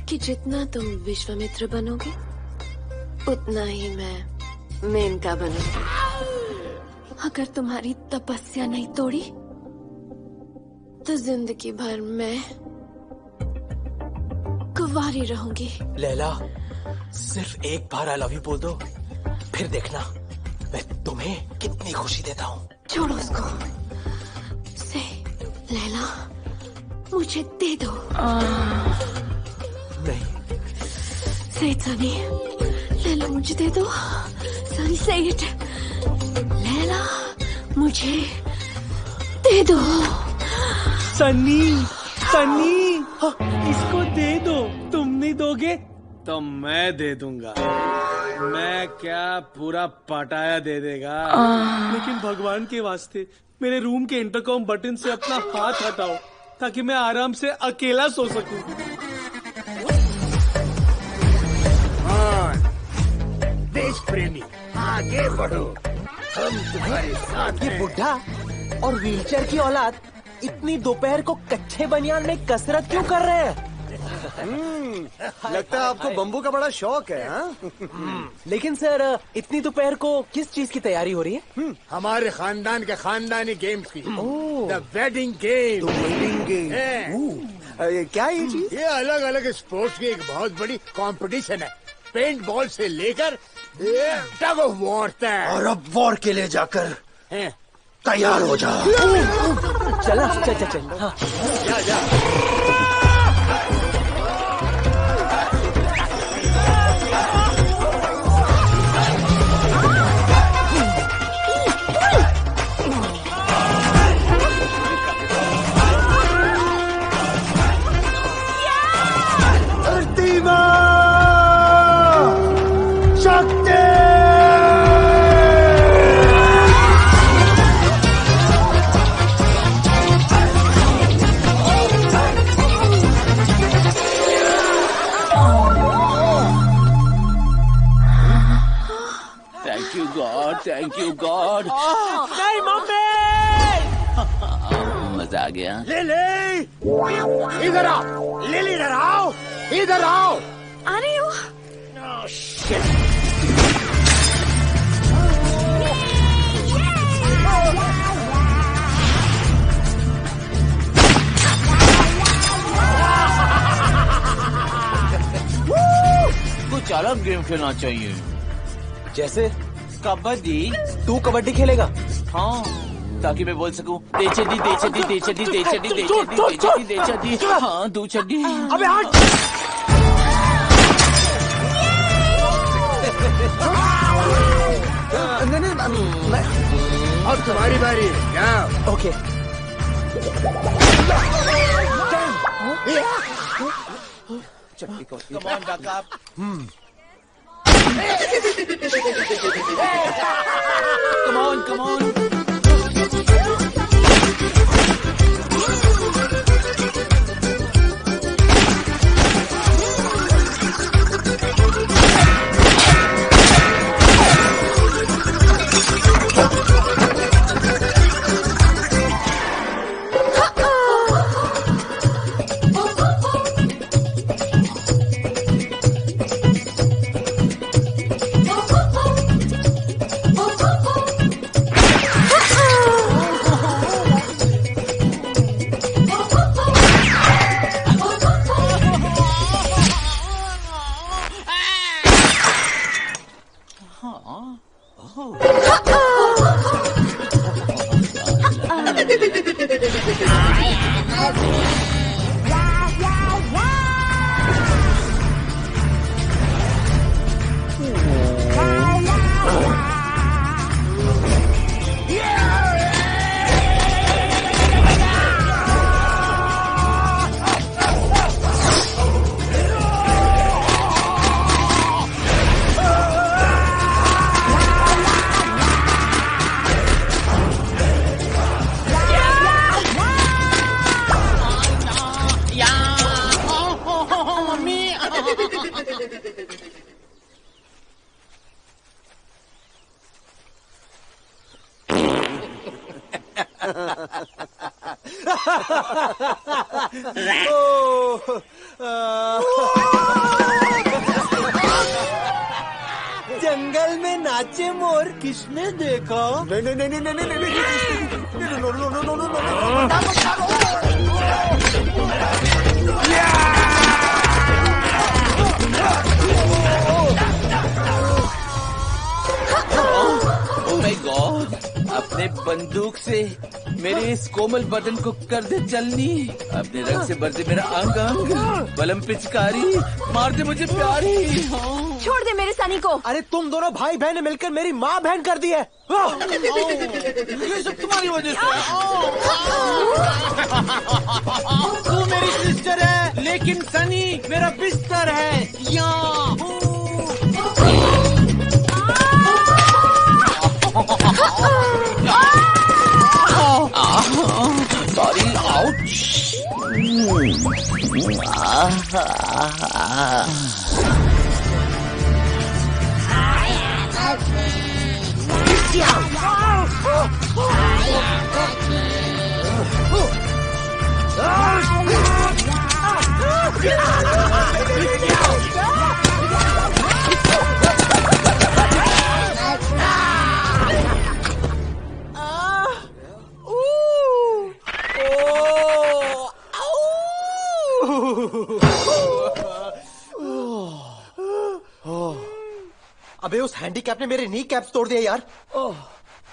कि जितना तुम विश्वामित्र बनोगे उतना ही मैं मेनका बनूंगी। अगर तुम्हारी तपस्या नहीं तोड़ी तो जिंदगी भर मैं कुंवारी रहूंगी। लैला सिर्फ एक बार आई लव यू बोल दो, फिर देखना मैं तुम्हें कितनी खुशी देता हूँ। छोड़ो उसको। से लैला मुझे दे दो। नहीं। से सनी लैला मुझे दे दो। सनी से लैला मुझे दे दो। सनी इसको दे दो। तुम नहीं दोगे तो मैं दे दूंगा। मैं क्या पूरा पटाया दे देगा। लेकिन भगवान के वास्ते मेरे रूम के इंटरकॉम बटन से अपना हाथ हटाओ ताकि मैं आराम से अकेला सो सकूं। देश प्रेमी आगे बढ़ो, हम तुम्हारे साथ ये हैं। बुढ़ा और व्हीलचेयर की औलाद इतनी दोपहर को कच्चे बनियान में कसरत क्यों कर रहे हैं? लगता है आपको बम्बू का बड़ा शौक है, हाँ? लेकिन सर इतनी दोपहर को किस चीज की तैयारी हो रही है? हमारे खानदान के खानदानी गेम्स की, द वेडिंग गेम। वेडिंग क्या ये चीज? ये अलग अलग स्पोर्ट्स की एक बहुत बड़ी कंपटीशन है। पेंट बॉल से लेकर टग ऑफ वॉर तक। और अब वॉर के लिए जाकर तैयार हो जा। चला चल। हाँ। जा। Thank you God. नहीं मम्मी। मजा आ गया। ले इधर आओ, इधर आओ, इधर आओ। आ रही हूँ। कुछ अलग गेम खेलना चाहिए। जैसे कबड्डी। तू कबड्डी खेलेगा? हाँ, ताकि मैं बोल सकूं दे चड्डी। हाँ, दो चड्डी। अबे हट। अब तुम्हारी बारी। जाओ। Okay. Come on, back up. Come on. जंगल में नाचे मोर किसने देखा? Oh my God! अपने बंदूक से मेरे इस कोमल बदन को कर दे चलनी, अपने रंग से भर दे मेरा अंग अंग, बलम पिचकारी मार दे मुझे प्यारी। छोड़ दे मेरे सनी को। अरे तुम दोनों भाई बहन मिलकर मेरी माँ बहन कर दी है। ये सब तुम्हारी वजह से। तू मेरी सिस्टर है, लेकिन सनी मेरा बिस्तर है। Sorry, ouch. अबे उस हैंडीकैप ने मेरे नी कैप्स तोड़ दिया यार।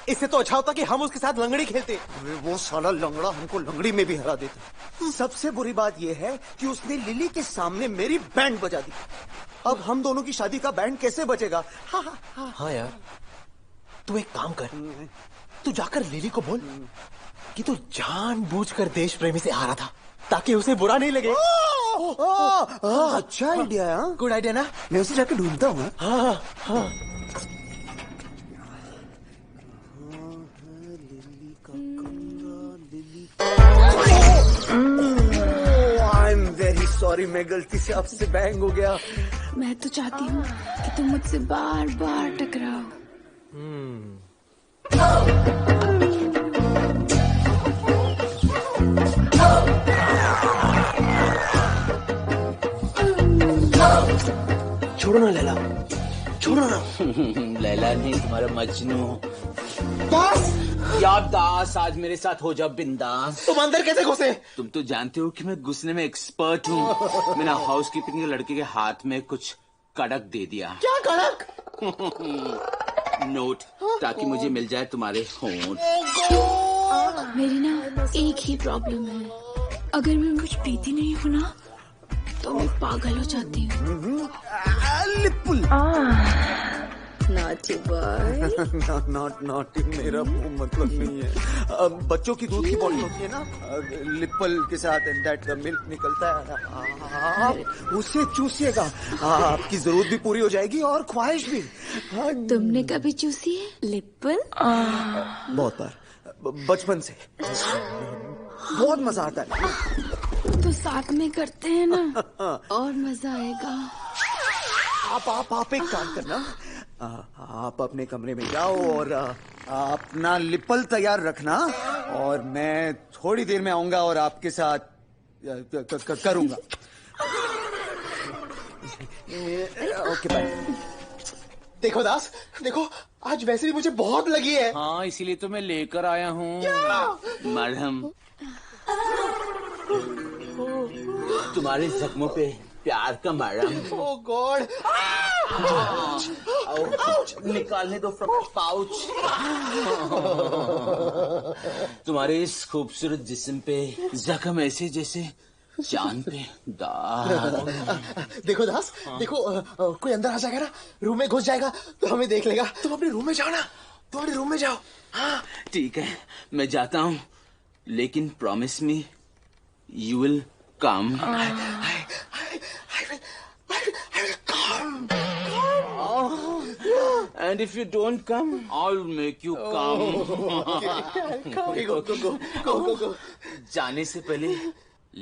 इससे तो अच्छा होता कि हम उसके साथ लंगड़ी खेलते। वो साला लंगड़ा हमको लंगड़ी में भी हरा देता। सबसे बुरी बात यह है कि उसने लिली के सामने मेरी बैंड बजा दी। अब हम दोनों की शादी का बैंड कैसे बजेगा? हाँ यार, तू एक काम कर, तू जाकर लिली को बोल कि तू जानबूझकर देश प्रेमी से हारा था ताकि उसे बुरा नहीं लगे। अच्छा आइडिया है। गुड आइडिया ना? मैं उसे जाके ढूंढता हूँ। हाँ हाँ। आई एम वेरी सॉरी, मैं गलती से आपसे बैंग हो गया। मैं तो चाहती हूँ कि तुम मुझसे बार बार टकराओ। छोड़ो ना लैला, छोड़ो ना। लैला नहीं, तुम्हारा मजनू। यार दास, आज मेरे साथ हो जाओ बिंदास। तुम अंदर कैसे घुसे? तुम तो जानते हो कि मैं घुसने में एक्सपर्ट हूँ। मैंने हाउस कीपिंग के लड़के के हाथ में कुछ कड़क दे दिया। क्या कड़क? नोट, ताकि मुझे मिल जाए तुम्हारे होंठ। मेरी ना एक ही प्रॉब्लम है, अगर मैं कुछ पीती नहीं हूँ ना तो मैं पागल हो जाती हूँ। लिपुल। Naughty boy. नॉट नॉटी मेरा मुंह मतलब नहीं है। बच्चों की दूध की बोतल होती है ना, लिपल के साथ दैट मिल्क निकलता है, आप उसे चूसिएगा, आपकी जरूरत भी पूरी हो जाएगी और ख्वाहिश भी। तुमने कभी चूसी है लिपल? बहुत बार, बचपन से। बहुत मजा आता है। तो साथ में करते हैं ना, और मजा आएगा। आप एक काम करना, आप अपने कमरे में जाओ और अपना लिपल तैयार रखना, और मैं थोड़ी देर में आऊंगा और आपके साथ करूंगा। Okay bye. देखो दास, देखो आज वैसे भी मुझे बहुत लगी है। हाँ, इसीलिए तो मैं लेकर आया हूँ मरहम। तुम्हारे जख्मों पे प्यार का मरहम। ओह गॉड। निकालने दो फ्रॉम पाउच। तुम्हारे इस खूबसूरत जिस्म पे जख्म ऐसे जैसे चांद पे दाग। देखो दास, देखो कोई अंदर आ जाएगा ना, रूम में घुस जाएगा तो हमें देख लेगा। तुम अपने रूम में जाओ ना, तुम अपने रूम में जाओ। हाँ ठीक है, मैं जाता हूँ, लेकिन promise me you will come. I will come. And if you don't come, I'll make you come. Go. जाने से पहले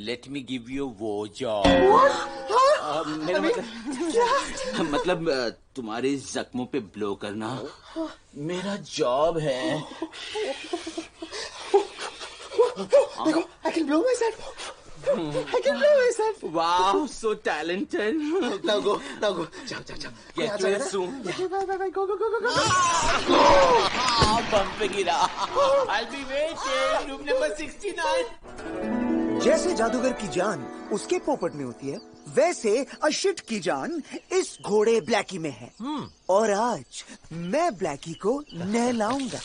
let me give you वो job. मेरा मतलब तुम्हारे जख्मों पे ब्लो करना मेरा जॉब है। देखो, I can blow myself. I can blow myself. Wow, so talented. Now go. जाओ. Get well soon. Bye. Go. बम पे गिरा। I'll be waiting. Room number 69. जैसे जादूगर की जान उसके पोपट में होती है, वैसे अशिट की जान इस घोड़े ब्लैकी में है। और आज मैं ब्लैकी को नहलाऊंगा,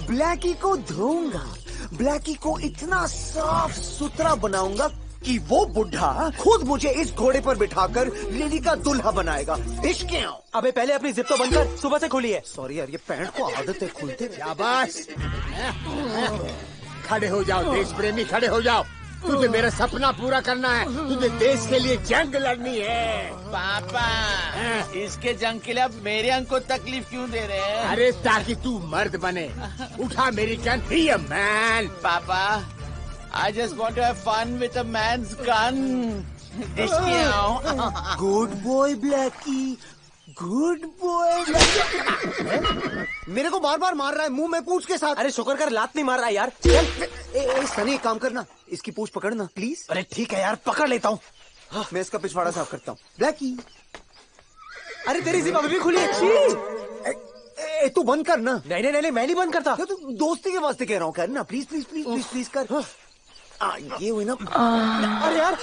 ब्लैकी को धोऊंगा, ब्लैकी को इतना साफ सुथरा बनाऊंगा कि वो बुढ़ा खुद मुझे इस घोड़े पर बिठाकर लिली का दुल्हा बनाएगा। इश्क आओ। अबे पहले अपनी जिप तो बंद कर, सुबह से खुली है। सॉरी यार, ये पैंट को आदत है खुलते। शाबाश। खड़े हो जाओ देश प्रेमी, खड़े हो जाओ। तुझे मेरा सपना पूरा करना है, तुझे देश के लिए जंग लड़नी है। पापा, इसके जंग के लिए अब मेरे अंग को तकलीफ क्यों दे रहे हैं? अरे ताकि तू मर्द बने। उठा मेरी गन, बी अ मैन। पापा, I just want to have fun with a man's gun. Good boy Blackie, good boy. मेरे को बार बार मार रहा है मुंह में पूछ के साथ। अरे शुक्र कर लात नहीं मार रहा है यार। सनी एक काम करना, इसकी पूछ पकड़ना प्लीज। अरे ठीक है यार, पकड़ लेता हूँ। मैं इसका पिछवाड़ा साफ करता हूँ। ब्लैकी, अरे तेरी जिप अभी भी खुली है। तू बंद कर ना। नहीं नहीं नहीं, मैं नहीं बंद करता। तू दोस्ती के वास्ते कह रहा हूँ, कर ना please please please please please कर। ये हुई ना। अरे यार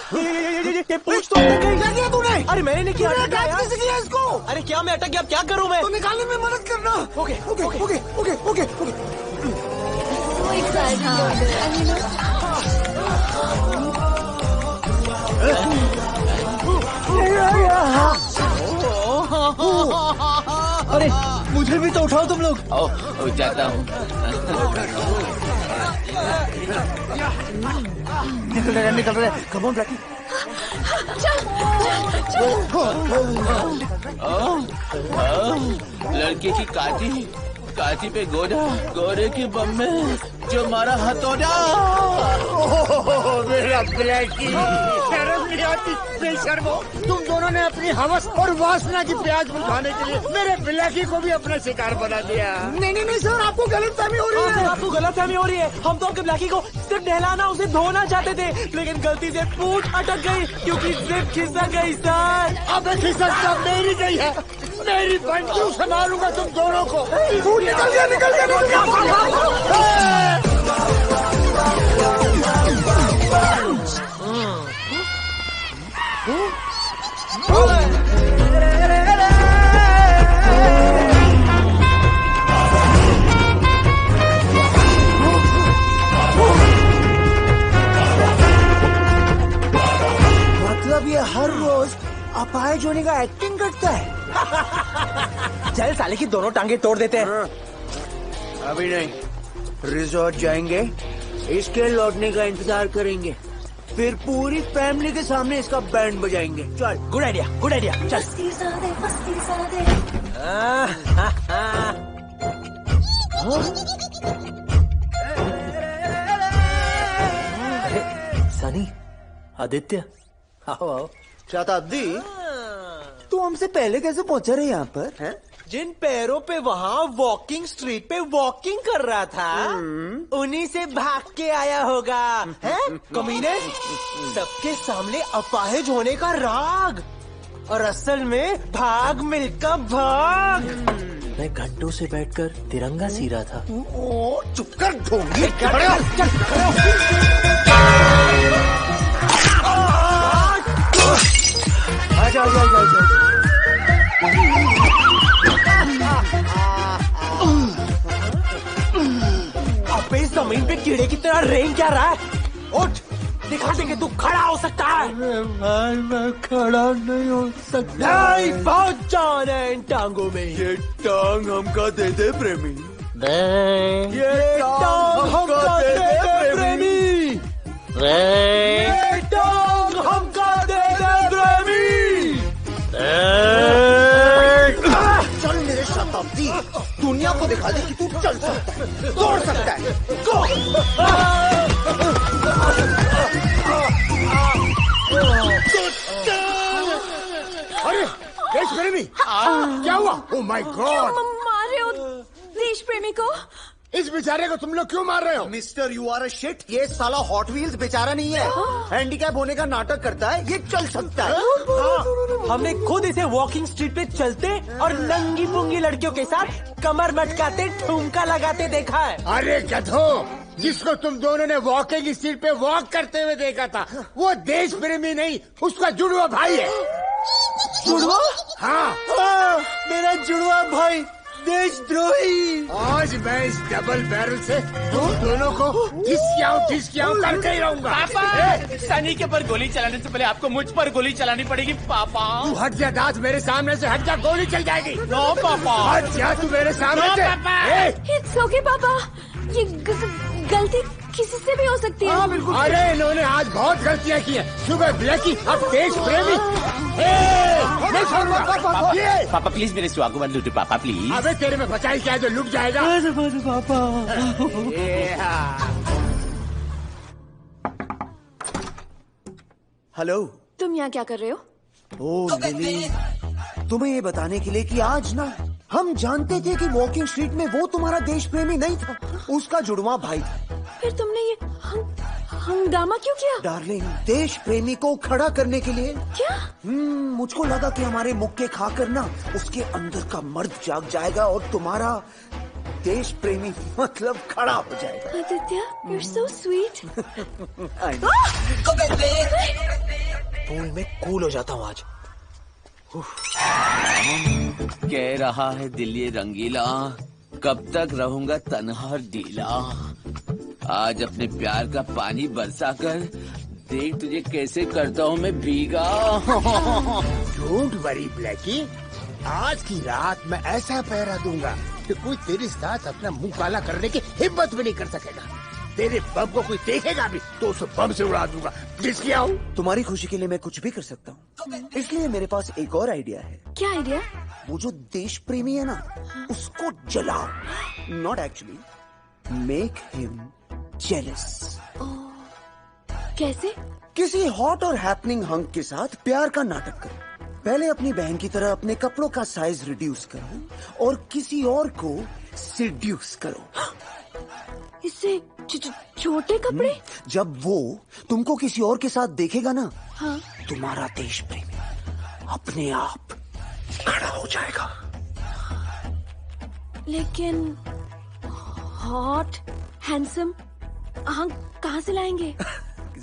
ये पूछ तो अटक गई। क्या किया तूने? अरे मैंने नहीं किया। कैसे किया इसको? अरे क्या मैं अटक गया, अब क्या करूँ मैं? तो निकालने में मदद करना। Okay okay okay okay okay okay. अरे मुझे भी तो उठाओ तुम लोग। जाता हूँ। निकल रहे। Come on Blackie. लड़के की काटी पे गोरा, गोरे की बम में जो मारा हथौड़ा। मेरा ब्लैकी, शर्म नहीं आती बेशर्मो। तुम दोनों ने अपनी हवस और वासना की प्याज बुझाने के लिए मेरे ब्लैकी को भी अपना शिकार बना दिया। नहीं नहीं नहीं सर, आपको गलतफहमी हो रही है। आपको गलतफहमी हो रही है। हम तो आपके ब्लैकी को सिर्फ नहलाना, उसे धोना चाहते थे, लेकिन गलती से पूंछ अटक गई क्योंकि सिर्फ खिसक गई सर। अब खिसक सब मेरी गई है। मेरी बंदूक से मारूंगा तुम दोनों को। निकल गया निकल गया निकल गया। मतलब ये हर रोज अपाहिज होने का एक्टिंग करता है। चल साले की दोनों टांगे तोड़ देते हैं। अभी नहीं, रिजॉर्ट जाएंगे, इसके लौटने का इंतजार करेंगे, फिर पूरी फैमिली के सामने इसका बैंड बजाएंगे। चल, गुड आइडिया गुड आइडिया। चल सनी, आदित्य, आओ आओ। शताब्दी, तू हमसे पहले कैसे पहुंचा रहे यहाँ पर है? जिन पैरों पे वहाँ वॉकिंग स्ट्रीट पे वॉकिंग कर रहा था, उन्हीं से भाग के आया होगा। है कमीने, सबके सामने अपाहिज होने का राग, और असल में भाग मिलकर भाग। मैं घंटों से बैठकर तिरंगा सी रहा था। चुप कर ढोंगी। आजा आजा आजा। अबे जमीन पे कीड़े की तरह रेंग क्या रहा है? उठ, दिखा दे कि तू खड़ा हो सकता है। भाई मैं खड़ा नहीं हो सकता। नहीं, बहुत जान है इन टांगों में। ये टांग हमका दे दे प्रेमी। ये टांग हमका दे दे प्रेमी। ये टांग हमका दे दे प्रेमी। चल मेरे शताब्दी, दुनिया को दिखा दे कि तू चल सकता है, दौड़ सकता है। गो! अरे देश प्रेमी, क्या हुआ? Oh my God! मार रहे हो देश प्रेमी को? इस बेचारे को तुम लोग क्यों मार रहे हो? Mister you are a shit. ये साला हॉट व्हील्स बेचारा नहीं है, हैंडीकैप होने का नाटक करता है, ये चल सकता है। हमने खुद इसे वॉकिंग स्ट्रीट पे चलते और नंगी पुंगी लड़कियों के साथ कमर मटकाते ठुमका लगाते देखा है। अरे गधो, जिसको तुम दोनों ने वॉकिंग स्ट्रीट पे वॉक करते हुए देखा था, वो देश प्रेमी नहीं, उसका जुड़वा भाई है। जुड़वा? हाँ, मेरा जुड़वा भाई देशद्रोही। आज मैं इस डबल बैरल से तुम दोनों को ठिसकियाऊं करके ही रहूंगा। पापा, सनी के पर गोली चलाने से पहले आपको मुझ पर गोली चलानी पड़ेगी पापा। तू हट जा दास, मेरे सामने से हट जा, गोली चल जाएगी। नो पापा, हट जा तू मेरे सामने से। इट्स ओके पापा, ये गलती किसी से भी हो सकती है। हाँ बिल्कुल। अरे इन्होंने आज बहुत गलतियाँ की हैं। सुबह ब्लैकी, अब देश प्रेमी। मैं छोड़ूंगा। पापा प्लीज मेरे सुहाग को मत लूटे पापा प्लीज। अबे तेरे में बचाई क्या है जो लुट जाएगा? पापा। हेलो, तुम यहाँ क्या कर रहे हो? ओ लिली, तुम्हें ये बताने के लिए कि आज ना हम जानते थे कि वॉकिंग स्ट्रीट में वो तुम्हारा देश प्रेमी नहीं था, उसका जुड़वा भाई था। फिर तुमने ये हंगामा क्यों किया? डार्लिंग, देश प्रेमी को खड़ा करने के लिए। क्या? मुझको लगा कि हमारे मुक्के खाकर ना उसके अंदर का मर्द जाग जाएगा और तुम्हारा देश प्रेमी मतलब खड़ा हो जाएगा। Aditya, you're so sweet. Pool में कूल हो जाता हूँ आज। कह रहा है दिल ये रंगीला, कब तक रहूंगा तन्हा और ढीला। आज अपने प्यार का पानी बरसा कर देख तुझे कैसे करता हूँ मैं भीगा। डोंट वरी ब्लैकी, आज की रात मैं ऐसा पहरा दूंगा कि कोई तेरे साथ अपना मुंह काला करने की हिम्मत भी नहीं कर सकेगा। तेरे बम को कोई देखेगा भी तो उसे बम से उड़ा दूंगा। प्लीज क्या हूँ? तुम्हारी खुशी के लिए मैं कुछ भी कर सकता हूँ, इसलिए मेरे पास एक और आइडिया है। क्या आइडिया? वो जो देश प्रेमी है ना, उसको जलाओ। Not actually, make him jealous. कैसे? किसी हॉट और हैपनिंग हंक के साथ प्यार का नाटक करो। पहले अपनी बहन की तरह अपने कपड़ों का साइज रिड्यूस करो और किसी और को सिड्यूस करो। इससे छोटे कपड़े? जब वो तुमको किसी और के साथ देखेगा ना, हाँ, तुम्हारा देश प्रेमी अपने आप खड़ा हो जाएगा। लेकिन हॉट हैंडसम हम कहाँ से लाएंगे?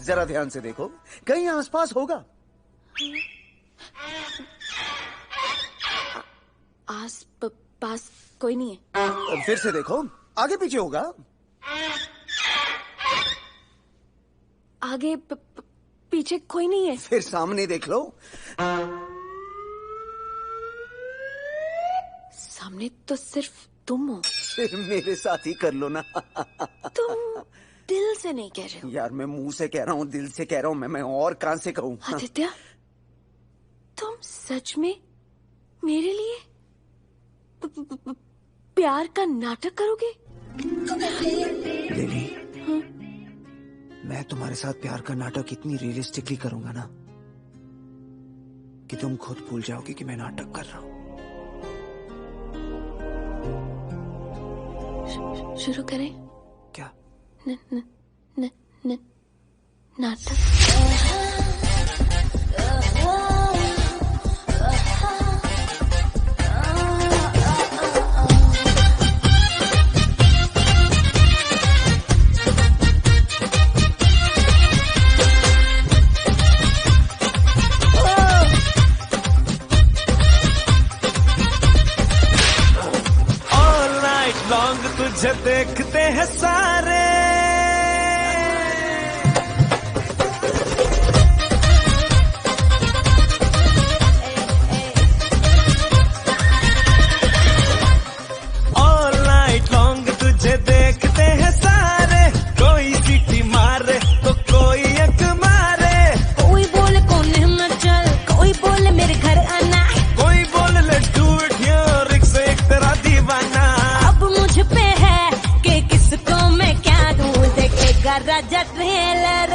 जरा ध्यान से देखो, कहीं आसपास होगा। आस पास कोई नहीं है। फिर से देखो, आगे पीछे होगा। आगे पीछे कोई नहीं है। फिर सामने देख लो। सामने तो सिर्फ तुम हो। फिर मेरे साथ ही कर लो ना। तुम दिल से नहीं कह रहे हो। यार मैं मुंह से कह रहा हूँ, दिल से कह रहा हूँ। मैं और कान से कहूँ? आदित्य, तुम सच में मेरे लिए प्यार का नाटक करोगे? लिली, मैं तुम्हारे साथ प्यार का नाटक इतनी रियलिस्टिकली करूंगा ना कि तुम खुद भूल जाओगे कि मैं नाटक कर रहा हूँ। शुरू करें? क्या? न, न, न, न, नाटक। तुझे देखते हैं सारे, ऑल नाइट लॉन्ग तुझे देखते हैं सारे। कोई सीटी मारे तो कोई एक मारे, कोई बोले कोने में चल, कोई बोले मेरे घर आना, कोई बोले लेट्स डू इट हियर, एक तेरा दीवाना। अब मुझ पे है कि किसको मैं क्या दूं। देखेगा राजा ट्रेलर,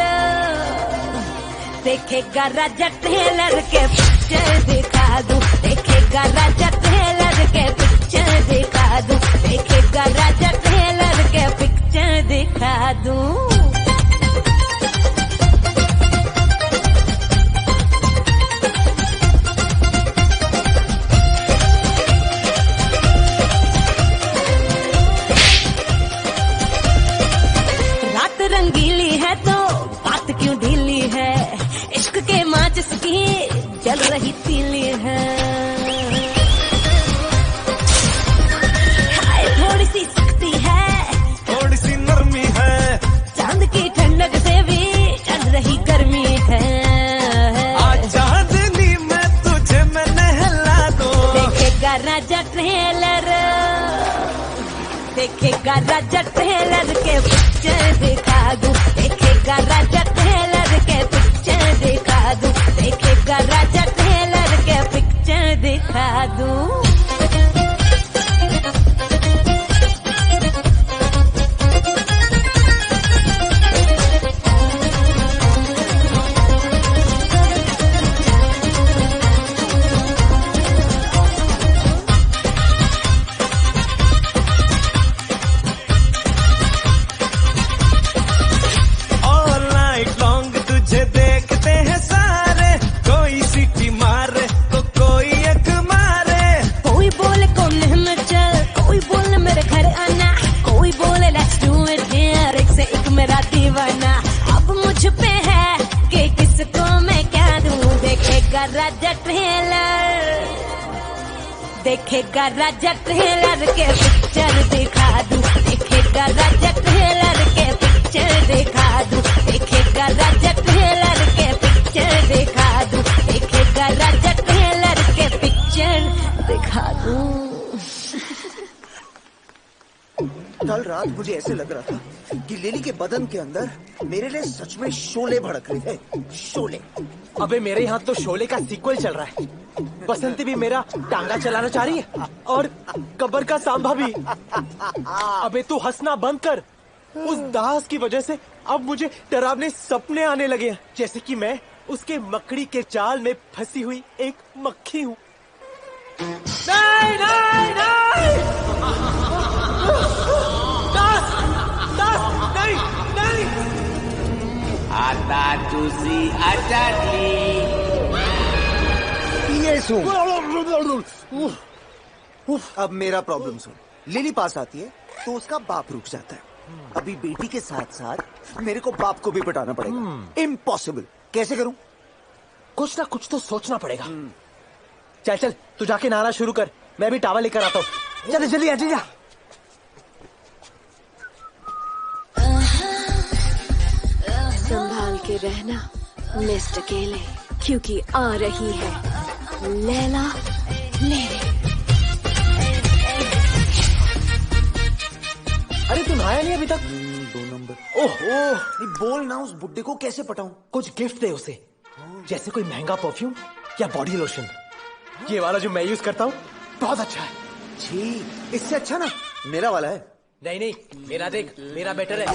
देखेगा राजा ट्रेलर के पिक्चर दिखा दूं। देखेगा राजा ट्रेलर के पिक्चर दिखा दूं। देखेगा राजा ट्रेलर के पिक्चर दिखा दूं। रंगीली है तो बात क्यों ढीली है, इश्क के माचिस की जल रही तीली है। हाय थोड़ी सी सख्ती है, थोड़ी सी नरमी है, चांद की ठंडक से भी चल रही गर्मी है। आज चांदनी में तुझे मैं नहला दूं। देखेगा राजा ट्रेलर, देखेगा राजा ट्रेलर के पिक्चर दिखा दूं। देखेगा राजा ट्रेलर के पिक्चर दिखा दूं। देखेगा राजा ट्रेलर के पिक्चर दिखा दूं। देखेगा राजा ट्रेलर, देखेगा राजा ट्रेलर के पिक्चर दिखा दूं, देखेगा राजा ट्रेलर के पिक्चर दिखा दूं, देखेगा राजा ट्रेलर के पिक्चर दिखा दूं, देखेगा राजा ट्रेलर के पिक्चर दिखा दूं। कल रात मुझे ऐसे लग रहा था कि लिली के बदन के अंदर मेरे लिए सच में शोले भड़क रहे हैं, शोले। अबे मेरे यहाँ तो शोले का सीक्वल चल रहा है। बसंती भी मेरा टांगा चलाना चाह रही है और कब्र का सांभा भी। अबे तू हंसना बंद कर। उस दास की वजह से अब मुझे डरावने सपने आने लगे हैं, जैसे कि मैं उसके मकड़ी के जाल में फंसी हुई एक मक्खी हूँ। नहीं नहीं नहीं, दास दास नहीं नहीं। आता तुझी अचाटली ये सुन। अब मेरा प्रॉब्लम सुन। लिली पास आती है तो उसका बाप रुक जाता है। अभी बेटी के साथ साथ मेरे को बाप को भी पटाना पड़ेगा। इम्पॉसिबल। कैसे करूं? कुछ ना कुछ तो सोचना पड़ेगा। चल चल तू जाके नहाना शुरू कर, मैं भी टावल लेकर आता हूँ। चल जल्दी आ जा। संभाल के रहना मिस्टर केले, क्योंकि आ रही है लैला लेले। अरे तू नहाया नहीं अभी तक? 2 नंबर। ओह बोल ना, उस बुड्ढे को कैसे पटाऊं? कुछ गिफ्ट दे उसे, जैसे कोई महंगा परफ्यूम या बॉडी लोशन। ये वाला जो मैं यूज करता हूँ बहुत अच्छा है। छी, इससे अच्छा ना मेरा वाला है। नहीं नहीं, मेरा देख, मेरा बेटर है।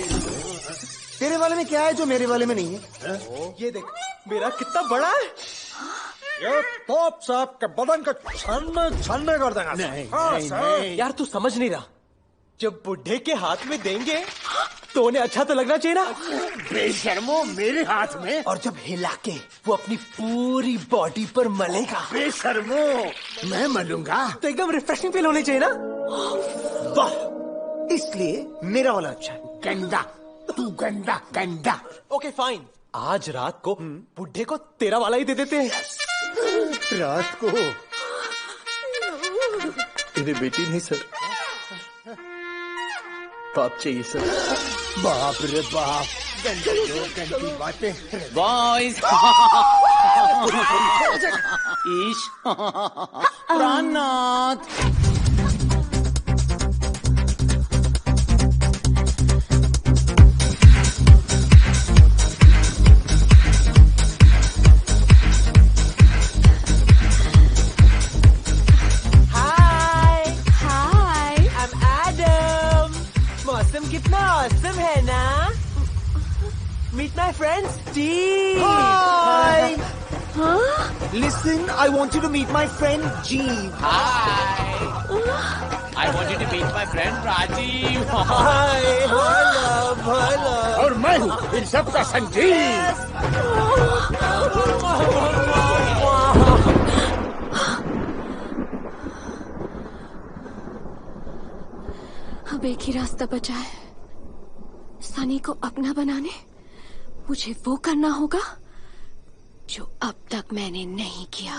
तेरे वाले में क्या है जो मेरे वाले में नहीं है? ये देख, मेरा कितना बड़ा है। ये टॉप साहब के बदन को छानने छानने कर देगा। नहीं। यार तू समझ नहीं रहा, जब बुढ़े के हाथ में देंगे तो उन्हें अच्छा तो लगना चाहिए ना। बेशर्मो, मेरे हाथ में। और जब हिला के वो अपनी पूरी बॉडी पर मलेगा। बेशर्मो, मैं मलूंगा तो एकदम रिफ्रेशिंग फील होनी चाहिए ना। वाह, इसलिए मेरा वाला अच्छा है। गंदा, तू गंदा गंदा। ओके फाइन, आज रात को बुढ़े को तेरा वाला ही दे देते हैं। रात को? इन्हें बेटी नहीं सर, बाप चाहिए सर। बाप रे बाप, गंदी बातें। बॉयज ईश प्राणनाथ। कितना awesome है ना? Meet my friend Steve. Hi. Listen, I want you to meet my friend Jeev. Hi. I want you to meet my friend Rajiv. Hi. Hello. और मैं हूँ इन सबका संजीव। अब एक ही रास्ता बचा है, सनी को अपना बनाने मुझे वो करना होगा जो अब तक मैंने नहीं किया।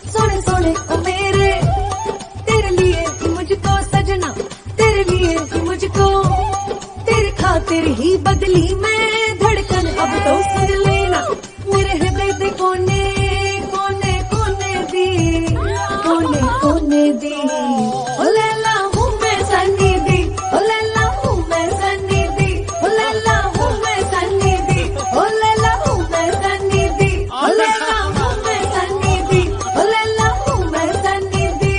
सोने सोने ओ मेरे, तेरे लिए मुझको सजना, तेरे लिए मुझको, तेरे खातिर ही बदली मैं धड़कन। अब तो सुन लेना मेरे हृदय दे कोने कोने कोने दी, कोने कोने दी। ओ लैला हूँ मैं सन्नी दी, ओ लैला हूँ मैं सन्नी दी, ओ लैला हूँ मैं सन्नी दी, ओ लैला हूँ मैं सन्नी दी, ओ लैला हूँ मैं सन्नी दी, ओ लैला हूँ मैं सन्नी दी।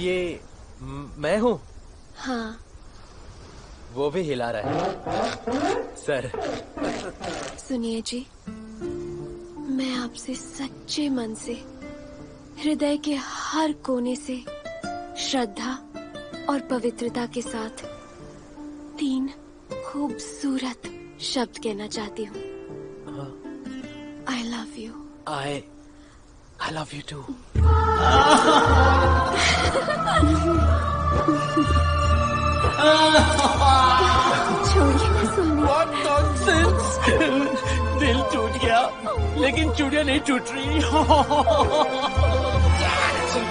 ये मैं हूँ? हाँ। वो भी हिला रहा है सर। सुनिए जी, मैं आपसे सच्चे मन से हृदय के हर कोने से श्रद्धा और पवित्रता के साथ 3 खूबसूरत शब्द कहना चाहती हूँ। I love you. I love you too. छोड़िए ना सुनने। What nonsense! दिल टूट गया, लेकिन चूड़ियां नहीं टूट रही।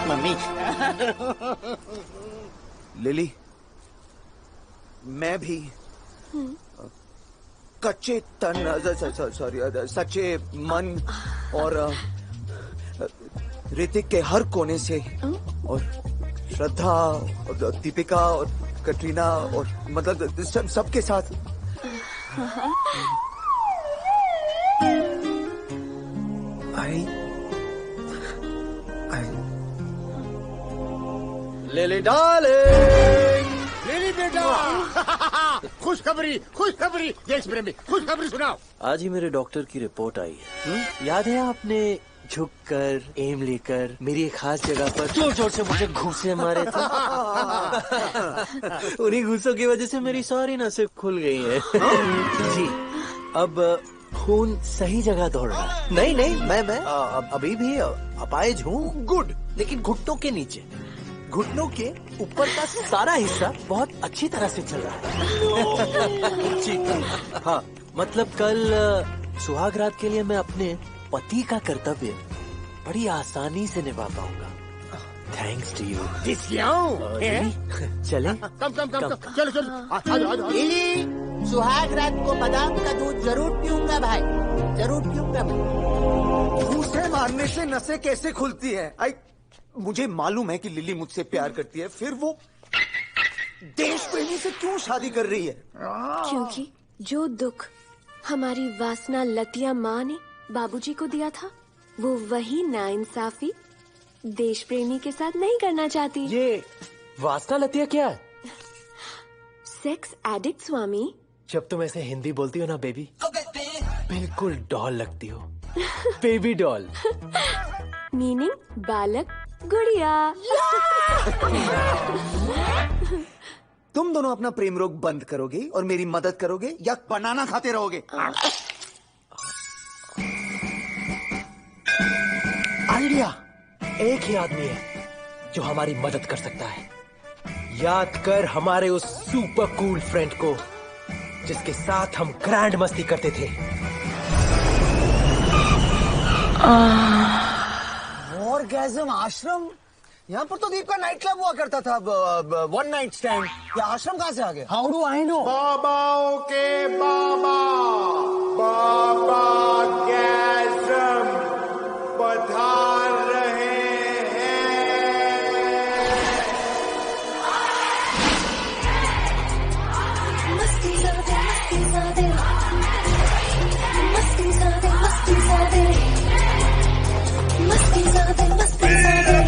मम्मी। लिली, मैं भी कच्चे तन, सॉरी, सच्चे मन और ऋतिक के हर कोने से, और श्रद्धा और दीपिका और कटरीना और मतलब सबके साथ। लिली डार्लिंग, लिली बेटा, खुशखबरी, खुशखबरी, देश प्रेमी, खुशखबरी सुनाओ। आज ही मेरे डॉक्टर की रिपोर्ट आई है। याद है आपने झुककर एम लेकर मेरी एक खास जगह पर जोर जोर से मुझे घूंसे मारे थे? उन्हीं घूंसों की वजह से मेरी सारी नसें खुल गई हैं। जी, अब खून सही जगह दौड़ रहा है। नहीं, मैं अभी भी अपाहिज हूँ। गुड, लेकिन घुटनों के नीचे, घुटनों के ऊपर का सारा हिस्सा बहुत अच्छी तरह से चल रहा है। जी, हाँ, मतलब कल सुहाग रात के लिए मैं अपने पति का कर्तव्य बड़ी आसानी से निभा पाऊंगा। Thanks to you. चले? कम, चलो। लिली, सुहाग रात को बादाम का दूध जरूर पीऊंगा भाई, जरूर पीऊंगा। घूंसे मारने से नसें कैसे खुलती है? मुझे मालूम है कि लिली मुझसे प्यार करती है, फिर वो देश प्रेमी से क्यों शादी कर रही है? क्योंकि जो दुख हमारी वासना लतिया माँ ने बाबूजी को दिया था, वो वही नाइंसाफी देश प्रेमी के साथ नहीं करना चाहती। ये वासना लतिया क्या है? सेक्स एडिक्ट स्वामी। जब तुम ऐसे हिंदी बोलती हो ना बेबी, बिल्कुल डॉल लगती हो। Baby doll. मीनिंग बालक गुड़िया। तुम दोनों अपना प्रेम रोग बंद करोगे और मेरी मदद करोगे या बनाना खाते रहोगे? आइडिया। एक ही आदमी है जो हमारी मदद कर सकता है। याद कर हमारे उस सुपर कूल फ्रेंड को जिसके साथ हम ग्रैंड मस्ती करते थे। ऑर्गेज़म आश्रम? यहाँ पर तो दीप का नाइट क्लब हुआ करता था। One night stand. ये आश्रम कहाँ से आ गया? How do I know? बाबाओं के बाबा, बाबा गैज़म पधार रहे हैं। मस्ती ज़ादे, मस्ती ज़ादे, मस्ती ज़ादे, मस्ती ज़ादे, मस्ती ज़ादे।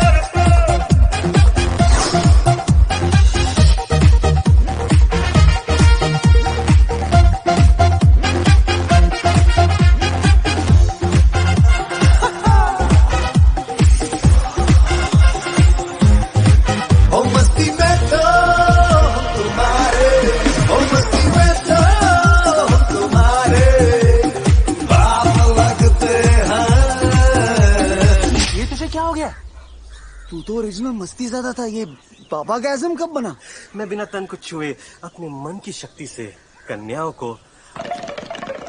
तू तो ओरिजिनल मस्ती ज़्यादा था, ये बाबा गैज़म कब बना? मैं बिना तन को छुए अपने मन की शक्ति से कन्याओं को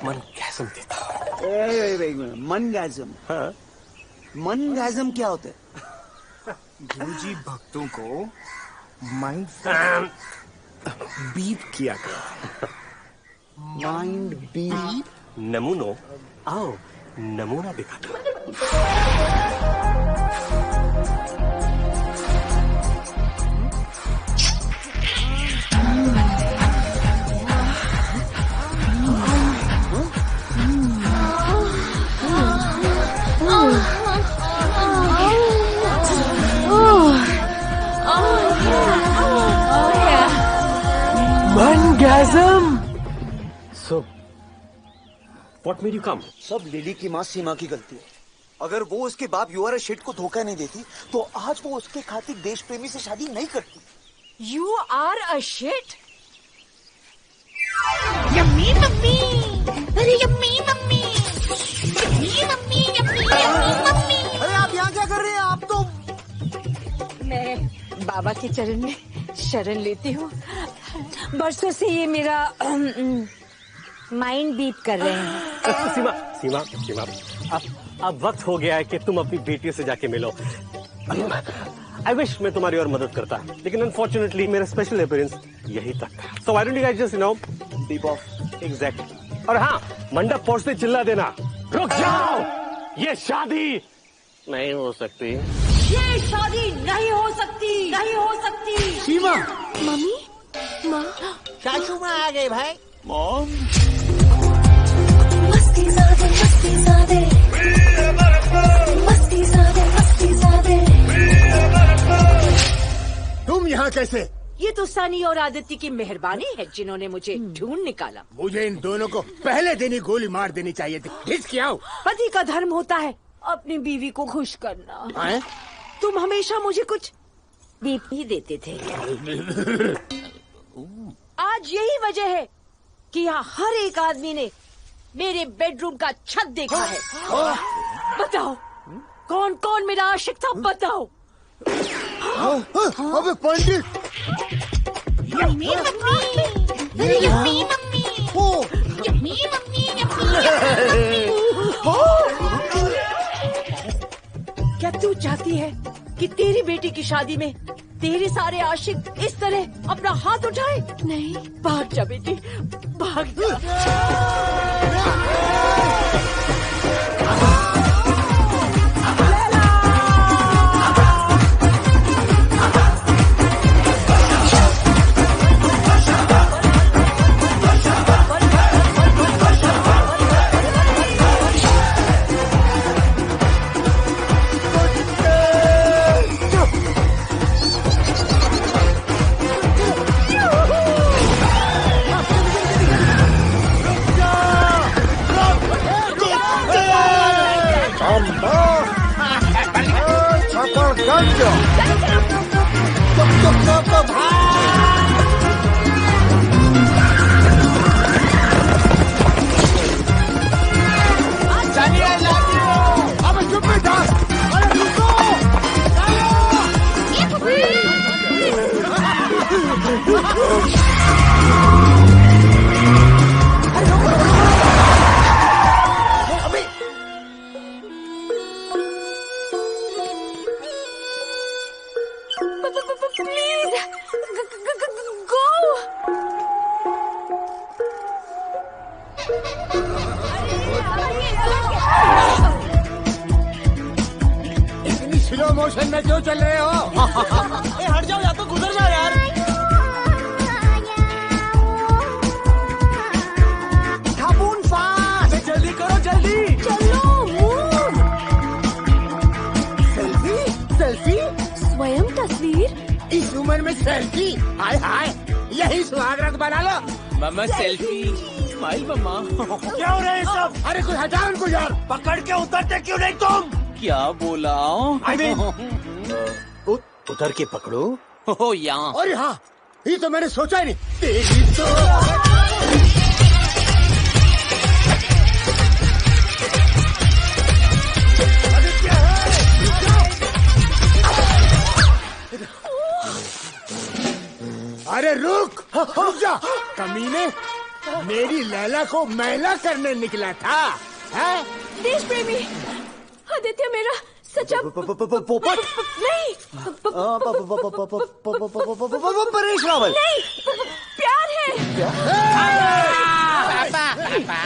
मन गैज़म देता हूँ। मन गैज़म? हाँ। मन गैज़म क्या होता है? गुरुजी भक्तों को माइंड बीप किया करते हैं। Mind beep? नमूनो, आओ नमूना दिखाता हूँ। Mangasm! So, what made you come? सब लिली की माँ सीमा की गलती है। अगर वो उसके बाप यू आर अ शिट को धोखा नहीं देती तो आज वो उसके खातिर देश प्रेमी से शादी नहीं करती। You are a shit. Yummy mummy, अरे yummy mummy, yummy mummy, yummy yummy mummy. अरे आप यहाँ क्या कर रहे हैं? आप तो मैं बाबा के चरण में शरण लेती हूँ। बरसों से ये मेरा माइंड बीट कर रहे हैं। सीमा सीमा सीमा, अब वक्त हो गया है कि तुम अपनी बेटी से जाके मिलो। आई विश मैं तुम्हारी और मदद करता, लेकिन अनफॉर्चुनेटली मेरा स्पेशल अपीयरेंस यही तक था। So why don't you guys just leave of. Exactly. और हाँ, मंडप पहुंचते चिल्ला देना, रुक जाओ, ये शादी नहीं हो सकती। ये शादी नहीं हो सकती, नहीं हो सकती। सीमा, मम्मी, माँ, चाचू माँ आ गए भाई। मॉम, मस्ती ज़ादे, मस्ती ज़ादे, मस्ती ज़ादे, मस्ती ज़ादे। तुम यहाँ कैसे? ये तो सनी और आदित्य की मेहरबानी है जिन्होंने मुझे ढूंढ निकाला। मुझे इन दोनों को पहले दिन ही गोली मार देनी चाहिए थी। खिंच आओ। पति का धर्म होता है अपनी बीवी को खुश करना। आए? तुम हमेशा मुझे कुछ दीप ही देते थे। आज यही वजह है कि यहाँ हर एक आदमी ने मेरे बेडरूम का छत देखा है। बताओ कौन कौन मेरा आशिक था, बताओ। अबे पंडित। यम्मी मम्मी, अरे yummy mummy, yummy mummy, yummy. क्या तू चाहती है कि तेरी बेटी की शादी में तेरे सारे आशिक इस तरह अपना हाथ उठाए? नहीं, भाग जा बेटी, भाग जा। इतनी स्लो मोशन में क्यों चल रहे हो? हट जाओ या तो गुजर जाओ यार। साबुन फास्ट। जल्दी करो जल्दी। चलो मूव। Selfie selfie. स्वयं तस्वीर। इस उम्र में सेल्फी? हाय हाय, यही सुहागरात बना लो। मम्मा सेल्फी। स्माइल मम्मा। क्या हो रहा है सब? अरे कुछ हटाओ उनको यार। पकड़ के उतरते क्यों नहीं तुम? क्या बोला? उतर के पकड़ो। हो यहाँ। अरे हाँ, ये तो मैंने सोचा ही नहीं। तेरी तो अरे रुक जा कमीने, मेरी लैला को मैला करने निकला था। है? देश प्रेमी आदित्य मेरा सच्चा पोपट नहीं, परेश रावल नहीं, प्यार है।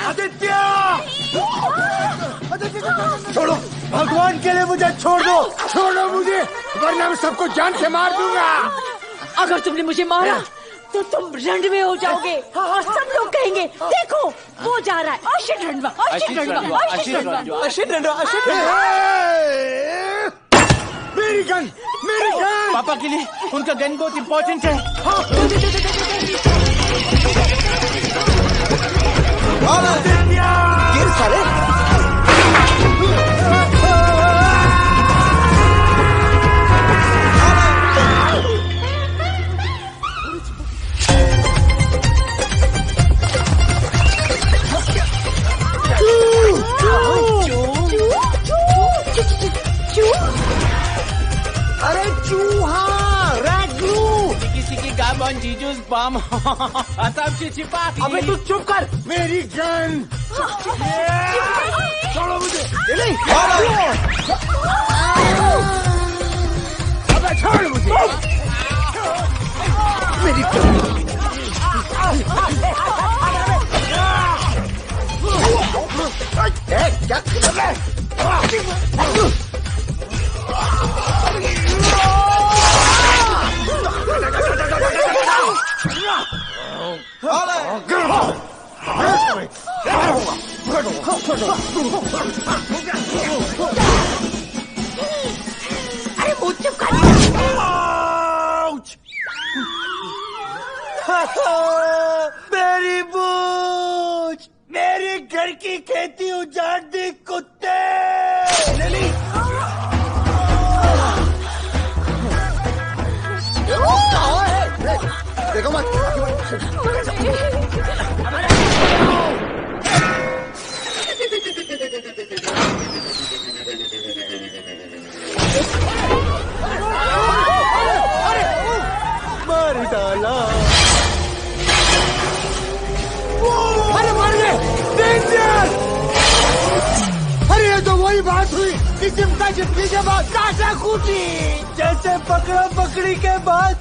आदित्य छोड़ो, भगवान के लिए मुझे छोड़ दो, छोड़ो मुझे, वरना मैं सबको जान से मार दूंगा। अगर तुमने मुझे मारा तो तुम रंड में हो जाओगे और सब लोग कहेंगे देखो वो जा रहा है। अशित रंडवा, अशित रंडवा, अशित रंडवा, अशित रंडवा, अशित रंडवा। मेरी गन, मेरी गन। पापा के लिए उनका गन बहुत इम्पोर्टेंट है। गिर साले। असम चिचिपाकी। अबे तू चुप कर। मेरी गन। छोड़ो मुझे। अबे छोड़ मुझे। मेरी गन। क्या कर रहा है? अरे वो चुप कर। मेरी बूझ, मेरी घर की खेती उजाड़ दी कुत्ते। देखो मत। मार डाला। अरे मर गए। डेंजर। अरे ये तो वही बात हुई कि चिमटा चिपकी के बाद काटा कूटी। जैसे पकड़ा पकड़ी के बाद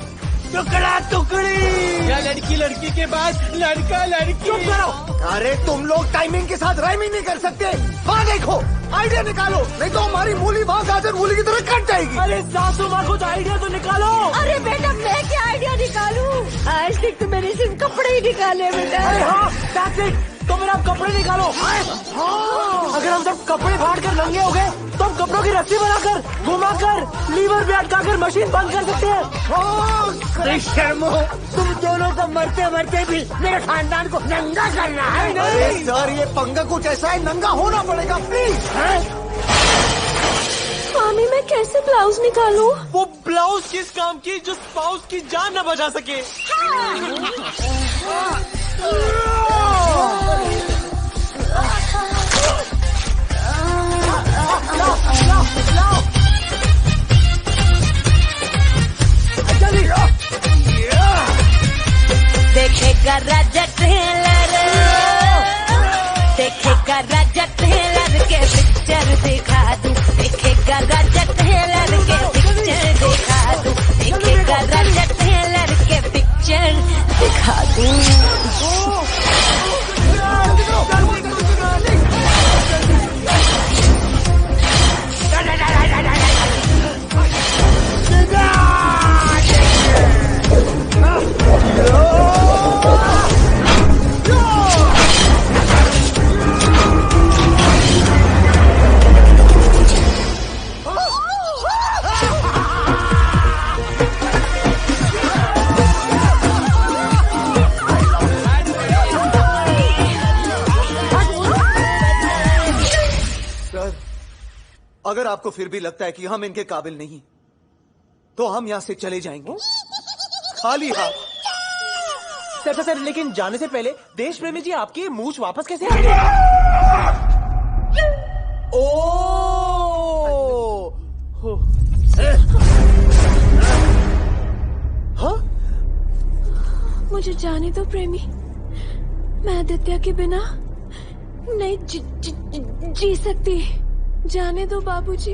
टुकड़ा टुकड़ी। या लड़की लड़की के बाद लड़का लड़की। चुप करो। अरे तुम लोग टाइमिंग के साथ राइमिंग नहीं कर सकते। वहाँ देखो, आइडिया निकालो, नहीं तो हमारी मूली वहाँ गाजर मूली की तरह कट जाएगी। अरे सासू माँ कुछ आइडिया तो निकालो। अरे बेटा मैं क्या आइडिया निकालूं? आज तक तो मैंने सिर्फ कपड़े ही निकाले बेटा। अरे हाँ, तो मेरा आप कपड़े निकालो। अगर हम सब कपड़े फाड़ कर नंगे हो गए तो हम कपड़ों की रस्सी बनाकर घुमाकर लीवर पे अटकाकर मशीन बंद कर सकते हैं। शर्मो, तुम दोनों को मरते मरते भी मेरे खानदान को नंगा करना है। नहीं सर, ये पंगा कुछ ऐसा है, नंगा होना पड़ेगा प्लीज। मामी मैं कैसे ब्लाउज निकालूं? वो ब्लाउज किस काम की जो स्पाउस की जान न बचा सके? देखेगा राजा टेलर, देखेगा राजा टेलर के पिक्चर दिखा दूं। देखेगा राजा टेलर के पिक्चर दिखा दूं। देखेगा राजा टेलर के पिक्चर दिखा दूं। अगर आपको फिर भी लगता है कि हम इनके काबिल नहीं, तो हम यहाँ से चले जाएंगे खाली हाथ। सर, लेकिन जाने से पहले देश प्रेमी जी आपकी मूछ वापस कैसे आ गई? हाँ? मुझे जाने दो प्रेमी, मैं आदित्य के बिना नहीं जी सकती। जाने दो बाबूजी,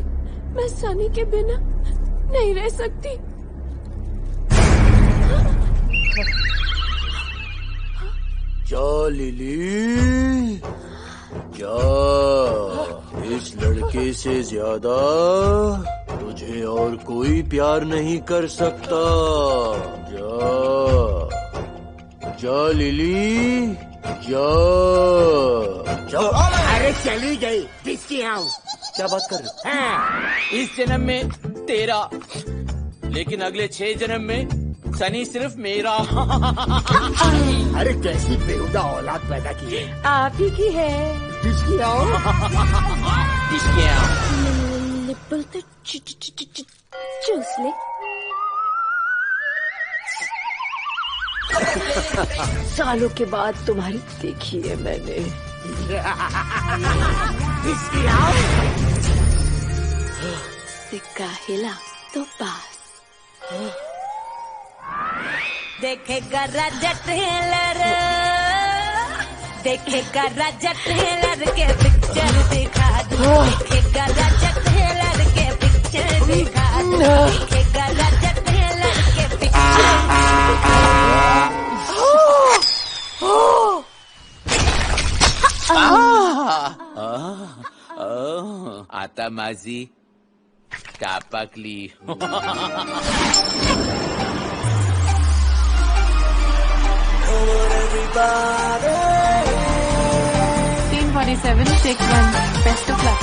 मैं सनी के बिना नहीं रह सकती। क्या लिली, क्या इस लड़के से ज्यादा तुझे और कोई प्यार नहीं कर सकता? जा लिली, जा। अरे चली गई, किसकी आऊं? क्या बात कर रहे हो? इस जन्म में तेरा, लेकिन अगले 6 जन्म में सनी सिर्फ मेरा। अरे कैसी बेहुदा औलाद पैदा की है। आप ही की है। किसकी आओ? किसकी आओ? निप्पल तो चूस ले। सालों के बाद तुम्हारी देखी है मैंने। किसकी आओ? सिक्का हिला तो पास। देखेगा राजा टेलर, देखेगा राजा टेलर के पिक्चर दिखा दूं, देखेगा राजा टेलर के पिक्चर दिखा दूं, देखेगा राजा टेलर के पिक्चर दिखा दूं। आता माझी टापाकली. 47, take 1. Best of luck.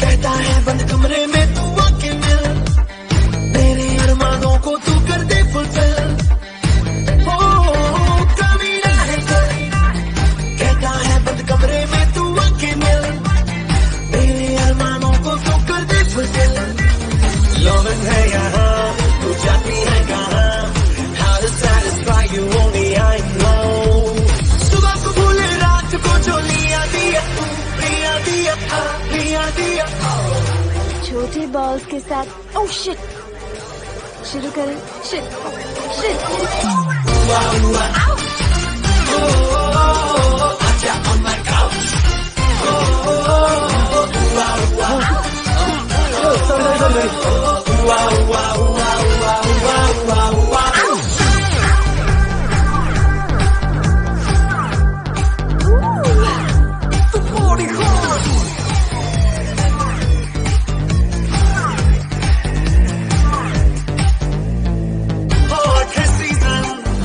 कहता है बंद कमरे में तू आके मिल, मेरे अरमानों को तू कर दे फुलफिल. ओ कमीना है दिल, कहता है बंद कमरे में तू आके मिल, मेरे अरमानों को तू कर दे फुलफिल. लोमन है यहाँ, तू जाती है कहाँ, how to satisfy you only I know. सुबह को भूले रात को जो लिया दिया तू, लिया दिया लिया दिया. छोटे बॉल्स के साथ ओह शिट, शुरू करें. Shit shit. आजा on my couch.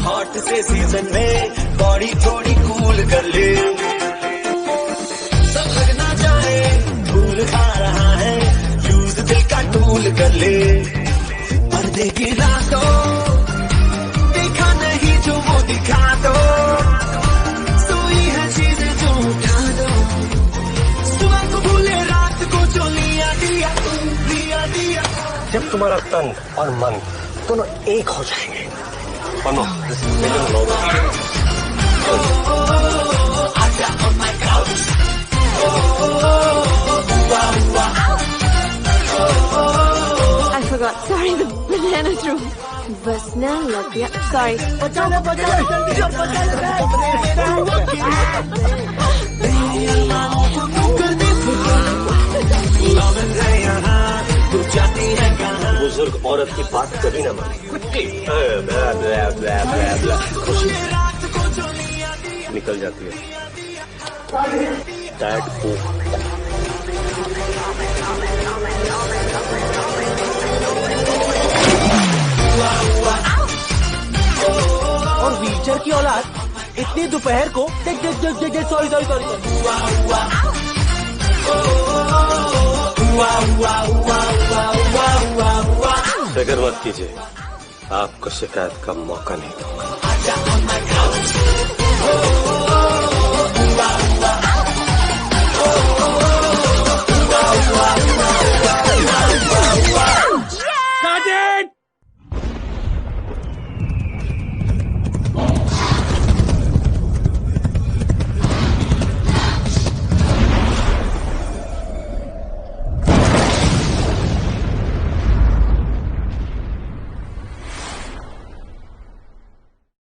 हॉट से सीजन में बॉडी थोड़ी कूल कर ले, सब लगना चाहे धूल खा रहा है, यूज दिल का टूल कर ले. पर्दे की रातों देखा नहीं जो वो दिखा दो, सोई है चीजें जो उठा दो. सुबह को भूले रात को जो लिया दिया तू, लिया दिया. जब तुम्हारा तन और मन दोनों एक हो जाएंगे, आजा on my couch. I forgot. Sorry, the banana's room. बस ना लग गया. Sorry. बुजुर्ग औरत की बात कभी ना माने. खुशी निकल जाती है. Dad को और व्हीलचेयर की औलाद इतनी दोपहर को सॉरी फिक्र मत कीजिए, आपको शिकायत का मौका नहीं दूंगा.